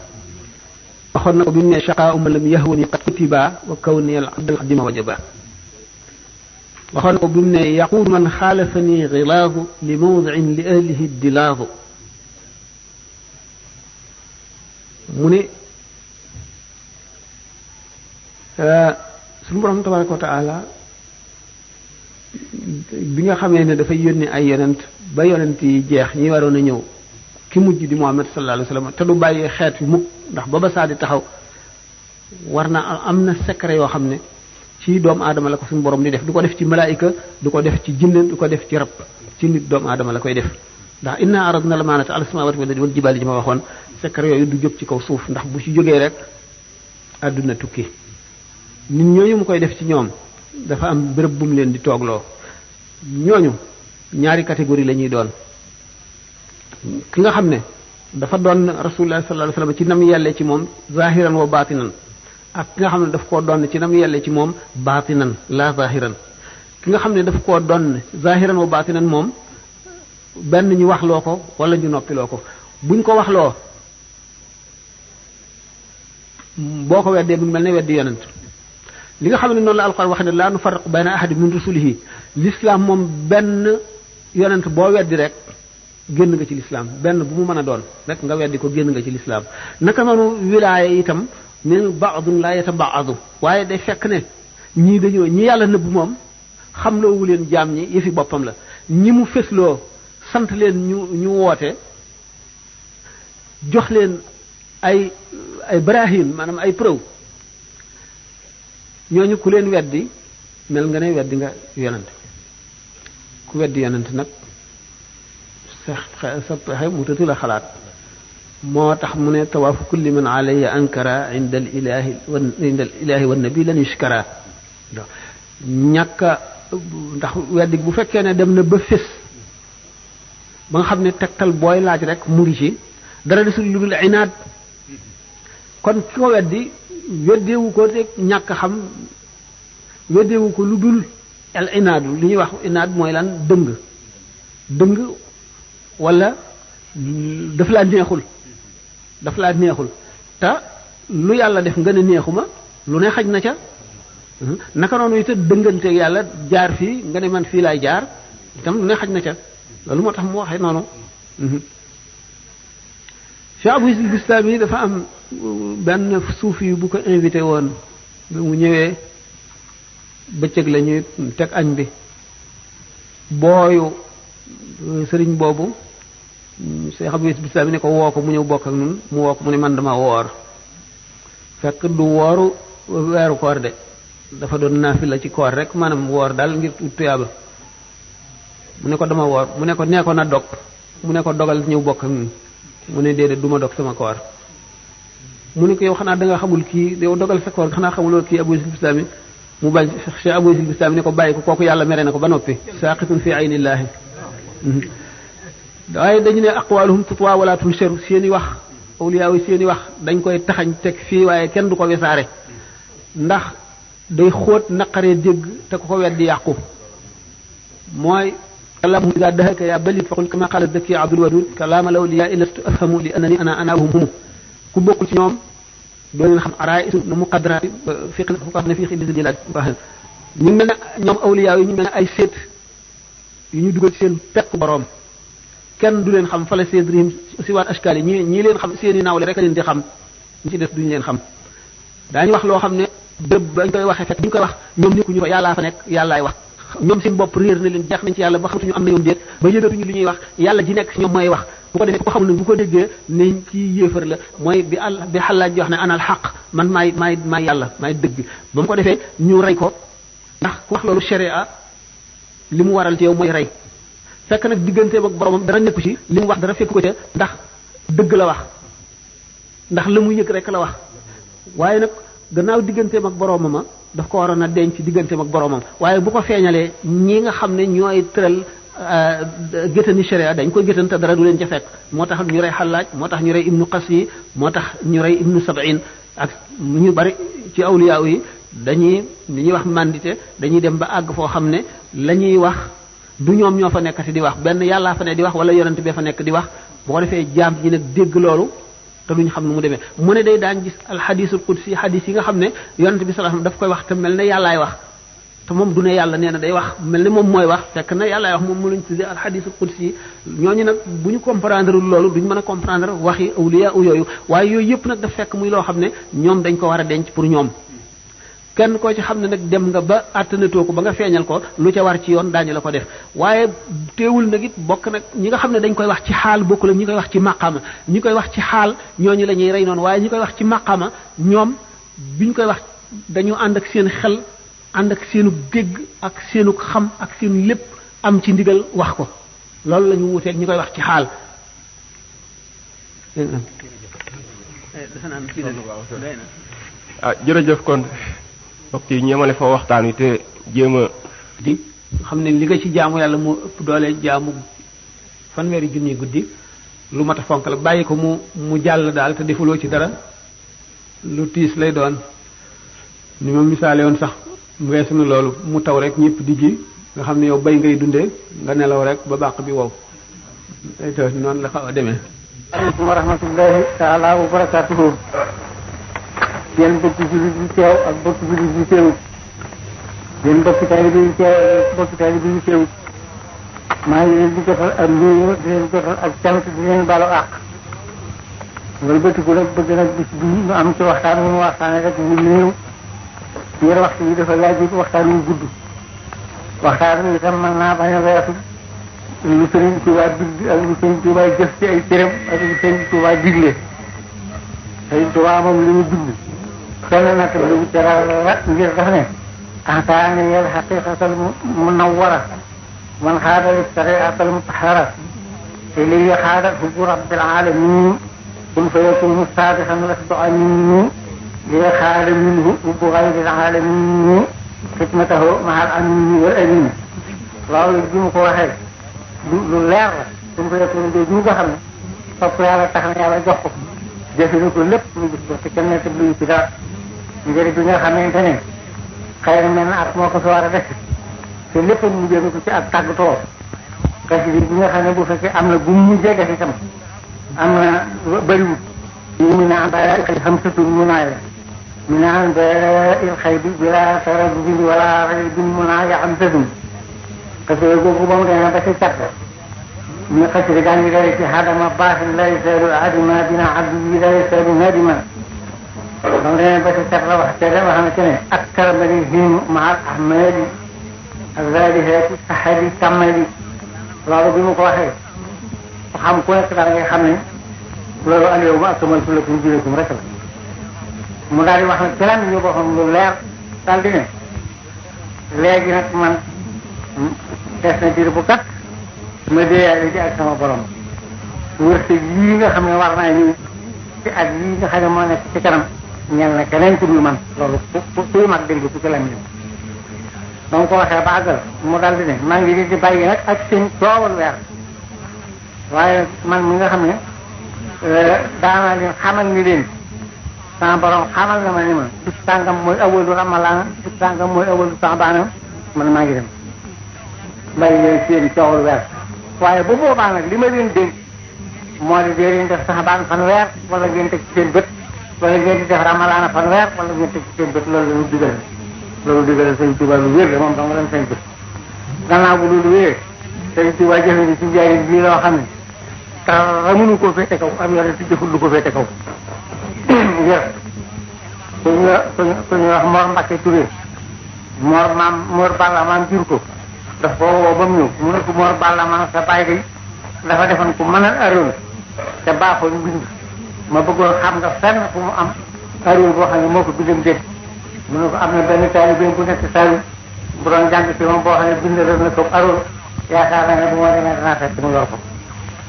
waxoon na ko bi mu ne shaqaa'u man lam yahwani qad kutiba wa kawni al abdal qadima wajaba waxoon na ko bi mu ne yaquulu man xaalafani xilaadu li mawdicin li ahlihi dilaadu mu ne suñu borom tabaraka wa taala bi nga xamee ne dafay yónni ay yonent ba yonent yi jeex ñi waroon a ñëw ki mujj di Muhammad sallallahu alayhi wasallam te du bàyyi xeet fi mukk ndax ba ba saa di taxaw war na am na secret yoo xam ne ci doomu aadama la ko suñu borom di def du ko def ci malaayika du ko def ci jinne du ko def ci rab ci nit doomu aadama la koy def ndax inna aradna al-amaanata ala samawati wal jibaali ji ma waxoon secret yooyu du jóg ci kaw suuf ndax bu ci jógee rek àdduna tukki nit ñooñu mu koy def ci ñoom dafa am béréb bu mu leen di toogloo ñooñu ñaari catégorie la ñuy doon ki nga xam ne dafa doon rasulullah sallallahu alayhi wasallam ci nam yelle ci moom zahiran wa batinan ak ki nga xam ne daf koo doon ci nam yelle ci moom batinan la zahiran ki nga xam ne daf koo doon zahiran wa batinan moom benn ñu waxloo ko wala ñu noppiloo ko buñ ko waxloo boo ko weddee bu mel ne weddi yonent li nga xam ne noonu la alquran wax ne laa nufarriqu bayna ahadin min rusulihi l'islam moom benn yonent boo weddi rek génn nga ci l'islam benn bu mu mën a doon rek nga weddi ko génn nga ci l'islam naka noonu wilaaya itam min ba'dun la yataba'adu waaye day fekk ne ñii dañoo ñi yàlla nëbb moom xam loowu leen jaam ñi yëfi boppam la ñi mu fesloo sant leen ñu woote jox leen ay barahin maanaam ay preuve ñooñu ku leen weddi mel nga ne weddi nga yonent ku weddi yonent nag sa pexe mu tëtu la xalaat moo tax mu ne tawaafu kulli man alayya ankara inda al ilahi wa nabi lan yushkara ñàkka ndax weddi bu fekkee ne dem na ba fés ba nga xam ne tegtal booy laaj rek mu ngi ci dara desul lu dul inaad kon ki ko weddi weddeewu ko rek ñàkk xam weddeewu ko lu dul al inaadu li ñuy wax inaad mooy lan dëng wala daf laa neexul te lu yàlla def nga ne neexuma lu ne xaj na ca naka noonu itam dënganteeg yàlla jaar fii nga ne man fii laay jaar itam lu ne xaj na ca loolu moo tax mu waxee noonu Cheikh Abou Yazid Bistami dafa am benn suufi bu ko invité woon bi mu ñëwee bëccëg la ñuy teg añ bi booyu sëriñ boobu Cheikh Abou Yazid Bistami ne ko woo ko mu ñëw bokk ak ñun mu woo ko mu ne man dama woor fekk du wooru weeru koor de dafa doon naafila ci koor rek maanaam woor daal ngir tuyaaba mu ne ko dama woor mu ne ko nee ko na dog mu ne ko dogal ñëw bokk ak ñun mu ne déedéet du ma dog sama koor mu ne ko yow xanaa da nga xamul kii yow dogal sa koor xanaa xamuloo kii Abou Yazid Bistami mu bañ Cheikh Abou Yazid Bistami ne ko bàyyi ko kooku yàlla mere na ko ba noppi saqitun fi aynillaahi waaye dañu ne aqwaluhum tutwa wala tunsharu seeni wax awliya yi seeni wax dañ koy taxañ teg fii waaye kenn du ko wesaare ndax day xóot naqaree dégg te ku ko weddi yàqu mooy kalaam ida dahaka ya balit faqul kama qala daki abdul wadud kalaam lawliya ilastu afhamu li annani ana hum ku bokkul ci ñoom doo leen xam araisu na muqaddaraati fi ne fii xiddi jilaat ñu mel ne ñoom awliya yi ñu mel ne ay seet yu ñu dugal ci seen pekk boroom kenn du leen xam fala sedrihim si waat ashkaal yi ñii leen xam seeni nawle rek a leen di xam ñu ci des duñu leen xam daañu wax loo xam ne bépp bañ koy waxee fekk bu ñu koy wax ñoom nekkuñu fa yàllaa fa nekk yàllaay wax ñoom seen bopp réer na leen jeex nañ ci yàlla ba xamatuñu am na ñoom déet ba yëgatuñu li ñuy wax yàlla ji nekk si ñoom mooy wax bu ko defee ko xamul ne bu ko déggee ne ci yéefar la mooy bi xalaaj ji wax ne anal xaq man maay yàlla maay dëgg ba mu ko defee ñu rey ko ndax ku wax loolu sharia li mu waral ci yow mooy rey fekk nag digganteem ak boromam dara nekku ci li mu wax dara fekk ko ca ndax dëgg la wax ndax la mu yëg rek la wax waaye nag gannaaw digganteem ak boroomam daf ko waroon a denc digganteem ak boroomam waaye bu ko feeñalee ñi nga xam ne ñooy tëral géttani sharia dañ koy géttan te dara du leen ca fekk moo tax ñu rey Xallaaj moo tax ñu rey ibnu Qasi moo tax ñu rey ibnu Sab'in ak ñu bari ci awliya yi dañuy li ñuy wax mandité dañuy dem ba àgg foo xam ne la ñuy wax du ñoom ñoo fa nekkati di wax benn yàllaa fa ne di wax wala yonent bee fa nekk di wax bu ko defee jaam ñi nag dégg loolu te duñ xam nu mu demee mu ne day daan gis alxadisul qudsi xadis yi nga xam ne yonent bi sallallahu alayhi wasallam daf koy wax te mel ne yàllaay wax te moom du ne yàlla nee na day wax mel ne moom mooy wax fekk na yàllaay wax moom mu lañ tuddee alxadisul qudsi ñooñu nag bu ñu comprendre loolu duñ mën a comprendre waxi awliya yooyu waaye yooyu yëpp nag daf fekk muy loo xam ne ñoom dañ ko war a denc pour ñoom kenn koo ci xam ne nag dem nga ba àttanatoo ko ba nga feeñal ko lu ca war ci yoon daañu la ko def waaye teewul nag it bokk nag ñi nga xam ne dañ koy wax ci xaal bokkul ak ñi koy wax ci maqama ñi koy wax ci xaal ñooñu la ñuy rey noonu waaye ñi koy wax ci maqama ñoom biñ koy wax dañu ànd ak seen xel ànd ak seenu dégg ak seenu xam ak seen lépp am ci ndigal wax ko loolu la ñu wuteeg ñi koy wax ci xaal jërëjëf kon mbokk yi ñeemale fa waxtaan wi te jéem a di xam ne li nga ci jaamu yàlla mu ëpp doole jaamu fanweeri junni guddi lu mat a fonk la bàyyi ko mu jàll daal te defuloo ci dara lu tiis lay doon ni ma misaale woon sax weesu na loolu mu taw rek ñëpp di ji nga xam ne yow bay ngay dundee nga nelaw rek ba bàq bi wow ay taw noonu la xaw a demee. aleykum wa rahmatullahi taala wa barakatuhu yéen bokki jullit yi teew ak bokki jullit yi teewut yéen bokki taalibe yi teew ak bokki taalibe yi teewut maa ngi leen di jotal ak nuyu di leen jotal ak cant di leen balu àq loolu bëtiku rek bëgg nag bis bi ñu am ci waxtaan wu mu waxtaane rek mu néew ngir waxtu yi dafa laaj waxtaan wu gudd waxtaan wi itam mën naa bañ a weesu lu Sëriñ Tuubaa digg ak lu Sëriñ Tuubaa jëf ci ay cëram ak lu Sëriñ Tuubaa digle Sëriñ Tuubaa moom li mu digle kenn nag lu dara ngir daf ne ahtaani yal xaqiqatal munawwara man xaada li shariatal mutahhara ilayhi xaada hubbu rabbil alamin kun fa yakunu saadiqan lastu amin li xaada minhu hubbu ghayril alamin xidmatahu mahal amin wal amin loolu bi mu ko waxee lu leer la kun fa yakunu de ñu nga xam ne topp yàlla tax na yàlla jox ko jëfe na ko lépp mu gis ko te kenn nekk luy ci dara njëriñ bi nga xamante ne xëy na mel na at moo ko fi war a def te lépp mu jëme ko ci ak tàggatoo xasida bi nga xam ne bu fekkee am na bu mu mujjee def itam am na bëriwut yi mu ne am xëy xam satul mu naay la mu ne am ba il xëy bi bila taraddudin wala raybin mu naa ya am tëdum xasida googu ba mu demee ba ci cat mu ne xasida gaa ngi dale ci hadama baaxin lay seedu adima dina abdi yi lay seedu nadima ba mu demee ba ci cat la wax te dama xam ne ak karamali himu mahal ahmadi azalihati sahadi kamali loolu bi mu ko waxee xam ku nekk daal ngay xam ne loolu al yawma akmaltu lakum dinakum rek la mu daal di wax nag ci lan ñu ko xam lu leer daal di ne léegi nag man des na diir bu kat ma déeyaale ci ak sama borom wërsëg yii nga xam ne war naa ñëw ci at yii nga xam ne moo nekk ci kanam ñel na keneen ku dul man loolu kuy mag dégg ku ci lam ñëw ba mu ko waxee ba àggal mu dal di ne maa ngi leen di bàyyi nag ak seen coowal weer waaye man mi nga xam ne daanaa leen xamal ni leen sama borom xamal na ma ni ma bis sàngam mooy awalu ramalaana bis sàngam mooy awalu saxbaana man maa ngi dem bàyyi leen seen coowal weer waaye bu boobaa nag li ma leen dénk moo di dee leen def saxbaan fan weer wala ngeen teg ci seen bët wala ngeen di def ramalaana fan weer wala ngeen teg ci seen bët loolu la ñu digal loolu digal Sëñ Tuubaa lu wér la moom dama leen sañ bët gannaaw bu loolu wéyee Sëñ Tuubaa jëfe ni ci njaay bii loo xam ne dara mënu koo féete kaw am yore si jëful lu ko féete kaw ngir suñu wax Mor Mbacke Touré Mor Balla maam jur ko daf ko woo ba mu ñëw mu ne ko Mor Balla maam sa bàyyi day dafa defoon ku mën a aroon te baaxoon mbind ma bëggoon xam nga fenn fu mu am aroon boo xam ne moo ko bindam dégg mu ne ko am na benn taalibe bu nekk Saalum bu doon jàng ci moom boo xam ne bindaloon na ko aroon yaakaar naa ne bu ma demee danaa fekk mu yor ko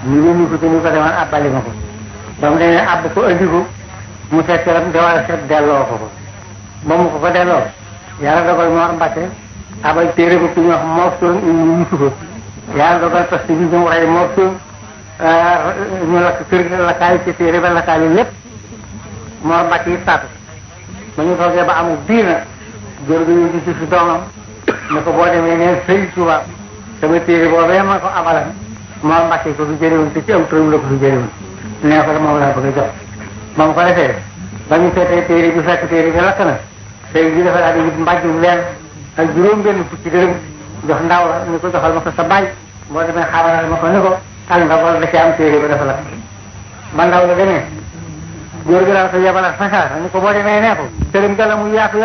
ñu yónni ko te ñu ko demoon abbali ma ko ba mu demee abb ko andi ko mu seet lam da war a seet delloo ko ba mu ko delloo yàlla dogal Mor Mbacke abal téere bu ku ñu wax Mawsuun ibnu Yusufa yàlla dogal parce que ñu rey Mawsuun ñu lakk kër gi lakkaay ci téere ba lakkaay yi lépp Mor Mbacke yi faatu ba ñu toogee ba amul diir nag góor gi ñu ci si doomam ne ko boo demee neen Sëriñ Tuuba sama téere boobee ma ko abalan Mor Mbacke ko fi jëlewoon te ci am turam la ko fi jëlewoon nee ko moom laa bëgg a jox ba mu ko defee ba ñu seetee téere bi fekk téere bi lakk na sëriñ bi dafa daal di wut mbàjjum leen ak juróom benn fukki dërëm jox ndaw la ni ko joxal ma ko sa baay boo demee xamalal ma ko ni ko ak ndawal da ci am téere ba dafa lakk ba ndaw la demee góor gi daal ko yebal fasaasa ni ko boo demee nee ko sëriñ gala mu yaatu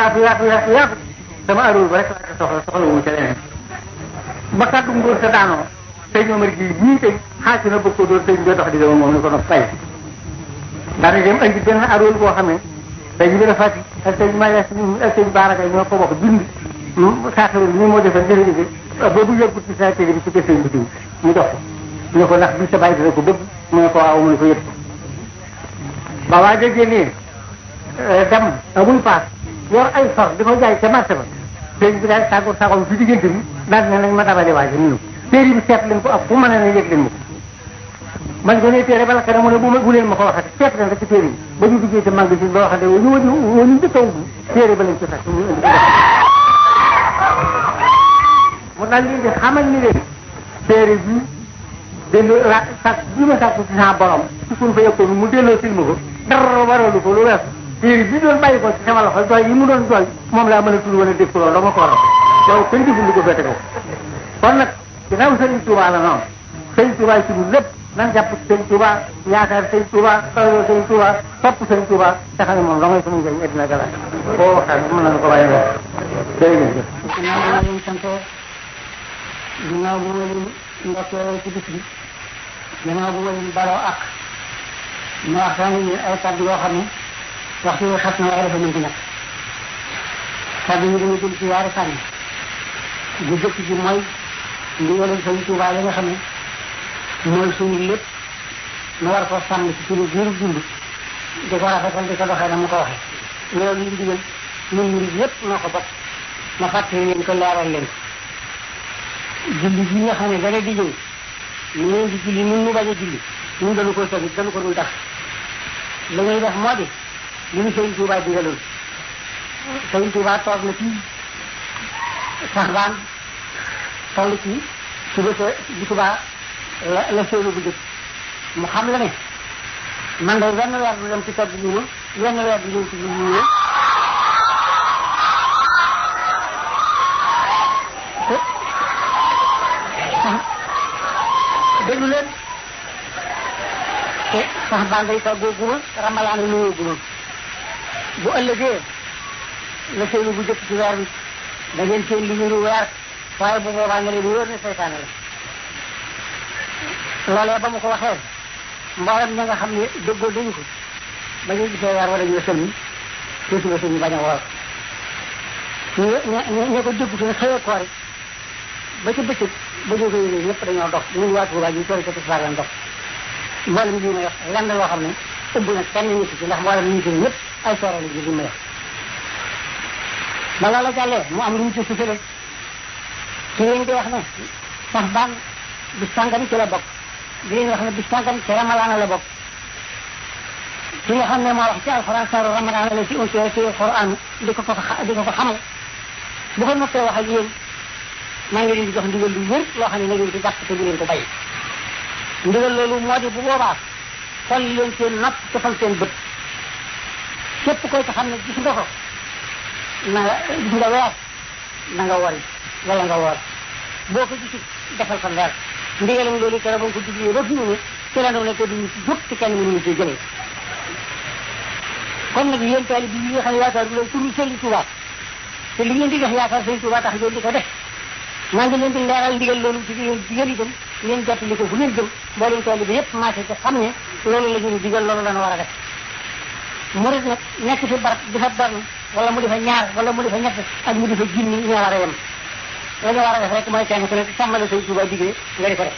sama arul ba rek laa ko soxla wu ca leneen ba kàddu ngóor sa daanoo sëñ Omar gi bii tey xaasi na bëgg ko dóor sëñ bi dox di dama moom ni ko nopp tay daal di dem andi benn arul boo xam ne sëñ bi dafa ak sëñ Maya ak sëñ Baraka ñoo ko bokk bind saaxirul ni moo defal jërëjëf boobu yëggut ci sa téere bi ci kër sëñ bi diw mu jox ko ñu ko ndax bi sa bàyyi dina ko bëgg mu ne ko waaw mu ne ko yëpp ba waa déggee nii dem amul paas yor ay sor di ko jaay ca marché ba sëñ bi daal tàggoon ci diggante bi daal ne nañ ma dabale waaji nunu téere bi seet leen ko ak fu mën a ne yëg leen ma ko man ko ne téere bala ka mu ne bu leen ma ko waxati seet leen rek ci téere bi ba ñu duggee ci magasin ba waxate ñu njëkk a ubbi téere ba lañ ci fekk ñu indi mu daal leen di xamal ni leen téere bi delloo sàkk bi ma sàkk ci sa borom ci suñ fa yëkkoon mu delloo silma ko dara waralu ko lu wees téere bi doon bàyyi ko ci sama loxo jooy yi mu doon jooy moom laa mën a tudd wala dégg ko loolu dama ko waral loolu kenn deful li ko fete ko kon nag ginnaaw Sëriñ Tuubaa la noonu Sëriñ Tuubaa ci ñun lépp nan jàpp ci Sëriñ Tuubaa yaakaar Sëriñ Tuubaa tolloo Sëriñ Tuubaa topp Sëriñ Tuubaa te xam ne moom la ngay suñu njëriñ addina gala boo waxtaan mën nañu ko bàyyi wax jërëjëf ginnaaw bu ma leen santee ginnaaw bu ma leen ndokkee ci bis bi ginnaaw bu ma leen baloo ak ma waxtaan yi ay kàddu yoo xam ne waxtu yi xas na waaye dafa mën di nekk kàddu yi dama jël ci yaari fànn bu jëkk ji mooy ndigalal Sëriñ Tuubaa yi nga xam ne mooy suñu lépp nu war ko sàmm ci suñu biiru dund di ko rafetal di ko doxee na mu ko waxee loolu ñu digal ñun murid yépp noo ko bokk ma fàttali leen ko leeral leen julli bi nga xam ne dana di ñëw ñu leen di julli ñun ñu bañ a julli ñun dañu koy tëgg dañu ko dul def la ngay def moo di li ñu Sëriñ Tuubaa digaloon Sëriñ Tuubaa toog na ci Saxbaan toll ci suba sa bu subaa la séenu bu jëkk mu xam la ne man day wenn weer du dem ci togg ñu ma wenn weer du ñëw ci ñu ñu déglu leen te Saxbaan day toggoo guma Ramalaan yi nuyoo guma bu ëllëgee la séenu bu jëkk ci weer bi da ngeen seen li niru weer waaye bu boobaa nga leen wóor ne seytaane la loolee ba mu ko waxee mboolem ña nga xam ne déggoo dañu ko ba ñu gisee weer wala ñu sëlmi te suba suñu bañ a woor ña ko déggutu ne xëyee koor it ba ci bëccëg ba ñu ko yëgee ñëpp dañoo dox ñun waa Tuubaa ñu tori ko tisbaar lañ dox mboolem lii may wax lenn loo xam ne ëbb na kenn nit ci ndax mboolem ñu ñëpp ay soore la ji li may wax ba loola jàllee mu am lu ñu ci sufale ci yéen di wax ne sax baan bis sàngam ci la bokk di leen wax ne bis sàngam ci ramalaana la bokk ci nga xam ne moo wax ci alxuraan saaru ramalaana la ci unsi ci alxuraan di ko xamal bu ko noppee wax ak yéen maa ngi leen di jox ndigal lu wér loo xam ne na ngeen ci jàpp te bu leen ko bàyyi ndigal loolu moo di bu boobaa xol leen seen nopp defal seen bët képp koy ko xam ne gis nga ko na nga gis nga weer na nga wori wala nga woor boo ko gisul defal ko leer ndigalam loolu keroog ba nga ko diglee ba fi mu ne ci la doon ne ko duñu ci jóg ci kenn mënuñu ci jëlee kon nag yéen taali bi yi nga xam ne yaakaar bu leen turu Sëriñ Tuubaa te li ngeen di def yaakaar Sëriñ Tuubaa tax ngeen di ko def maa ngi leen di leeral ndigal loolu ci yéen digal itam ngeen jottali ko fu ngeen jëm mboolem taali bi yépp marché te xam ne loolu la ñu digal loolu la ñu war a def murid nag nekk fi barab di fa benn wala mu di fa ñaar wala mu di fa ñett ak mu di fa junni ñoo war a yem la ñu war a def rek mooy kenn ku nekk sàmmale Sëriñ Tuubaa diggee nga di ko def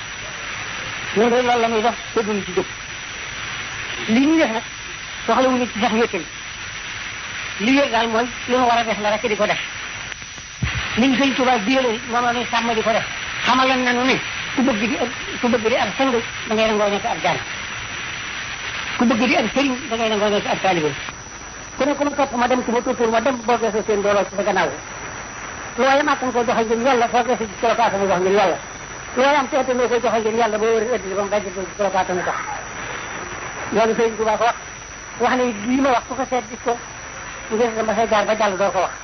ñun de loolu la ñuy def te duñu ci jóg li ñuy def nag soxla wu nit ci sax wéttal li wér daal mooy li mu war a def la rek di ko def li ñu Sëñ Tuubaa digle moom la ñuy sàmm di ko def xamal leen nañu ne ku bëgg di ab sang da ngay nangoo nekk ab jaan ku bëgg di ab sëriñ da ngay nangoo nekk ab taalibe ku ne ku ma topp ma dem ku ma tuutul ma dem boo geesoo seen dooloo ci sa gannaaw looy am attan ko joxe ngir yàlla foo geesu ci colokaatanu jox ngir yàlla looy am te attanoo koy joxe ngir yàlla boo wëri ëddli ba mu dajj ci colokaatanu jox loolu Sëñ Tuubaa ko wax ne lii ma wax ku ko seet gis ko ngir dama say jaar ba jàll doo ko wax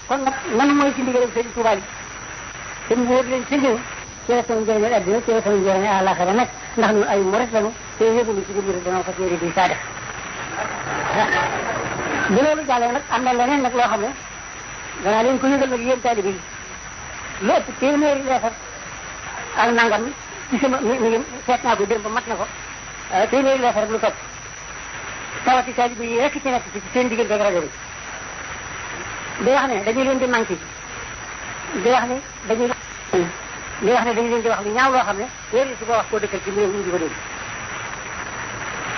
kon nag nan mooy ci ndigalam Sëñ Tuubaa yi te mu wóor leen ci ñëw ci la sama njëriñal addina ci la sama njëriñal àllaaxira nag ndax ñun ay murit lañu te yëgulu ci biir dana ko téere bi saa def bu loolu jàllee nag am na leneen nag loo xam ne danaa leen ko yëgal nag yéen taalibe yi lu ëpp téeméeri leetar ak nangam ci sama mi ngi seet naa ko démb ba mat na ko téeméeri leetar ak lu topp tawati taalibe yi rekk ci nekk ci seen diggante ak rajo bi di wax ne dañu leen di manqué di wax ne dañu leen di wax lu ñaaw loo xam ne wér si ko wax koo dëkkal ci réew ñu di ko dégg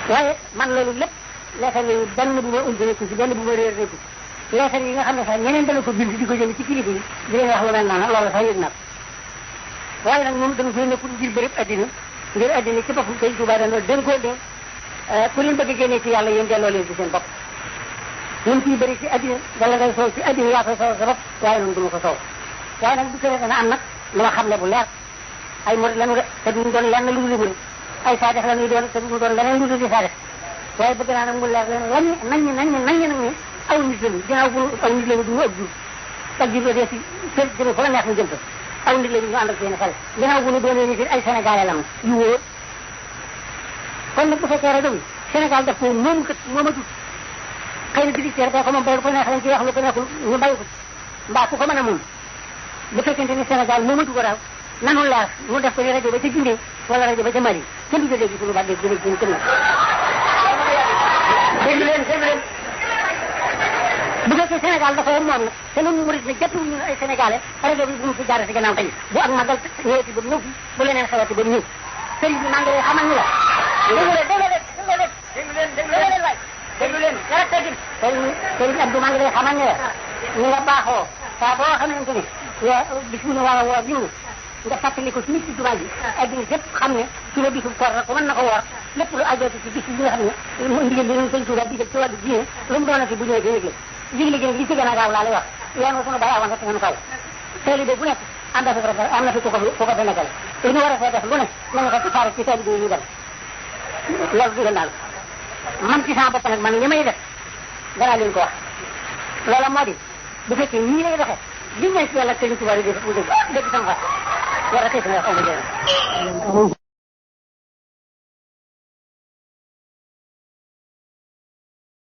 waaye man loolu lépp leetar yooyu benn bu ma umb nekku ci benn bu ma réer nekku ci leetar yi nga xam ne sax ñeneen dana ko bind di ko jëme ci kilifa yi di leen wax lu mel noonu loolu sax yëg naa ko waaye nag moom dañu koy nekkul ngir bërëb addina ngir addina ci boppam Sëñ Tuubaa dana dénkoon de ku leen bëgg a génnee ci yàlla yéen delloo leen ci seen bopp ñun ciy bëri ci addina wala ngay soow ci addina yaa koy soow sa bopp waaye noonu du ma ko soow waaye nag bu tere dana am nag lu ma xam ne bu leer ay murid lañu de te duñu doon lenn lu dul murid ay saadex la ñuy doon te duñu doon leneen lu dul di saadex waaye bëgg naa nag mu leer leen nañ nag ne aw nit lañu ginnaaw bu aw nit lañu duñu ak jur dee si seen jëme fa la neex ñu jëm aw nit lañu ñu ànd ak seen xel ginnaaw bu ñu doonee nit ay sénégalais lañu yu wóor kon nag bu fekkee rajo bi Sénégal daf ko moom kat moomatut xëy na directeur ba ko moom bay ko neex lañ ci wax lu ko neexul ñu bàyyi ko mbaa ku ko mën a moom bu fekkente ni Sénégal moomatu ko daal nanu leer mu def ko ni rajo ba ca Guinée wala rajo ba ca Mali kenn du ko dégg suñu baat dégg dégg suñu kenn dégg leen bu fekkee Sénégal dafa moom nag te ñun murid ne jàpp ñu ay sénégalais rajo bi bu mu fi jaar si gannaaw tey bu ak magal ñëwati ba ñëw fi bu leneen xewati ba ñëw sëriñ bi maa ngi lay xamal ni la déglu leen dara tegin sëriñ Abdou maa ngi lay xamal ni la ñu nga baaxoo saa boo xamante ni bis bu ñu war a woor jiw nga fàttali ko ci nit ci jumaa ji addina yëpp xam ne ci la bisu koor la ko mën na ko woor lépp lu ajooti ci bis yi nga xam ne mu ndigal li ñu Sëñ Tuubaa digal ci wàllu diine lu mu doonati bu ñëwee dina yëgle gi li ci gën a gaaw laa lay wax yoon wa sunu bàyyi awoon rek ngeen kaw taalibe bu nekk am na fi ku ko fa nekkal lu ñu war a fee def lu ne nañu ko faare ci taalibe yi ñu dem loolu digal daal man ci sama bopp nag man li may def danaa leen ko wax loola moo di bu fekkee ñii lay doxee li ñu ci yàlla Sëñ Tuubaa di def bu dëgg sama fa war a tey sama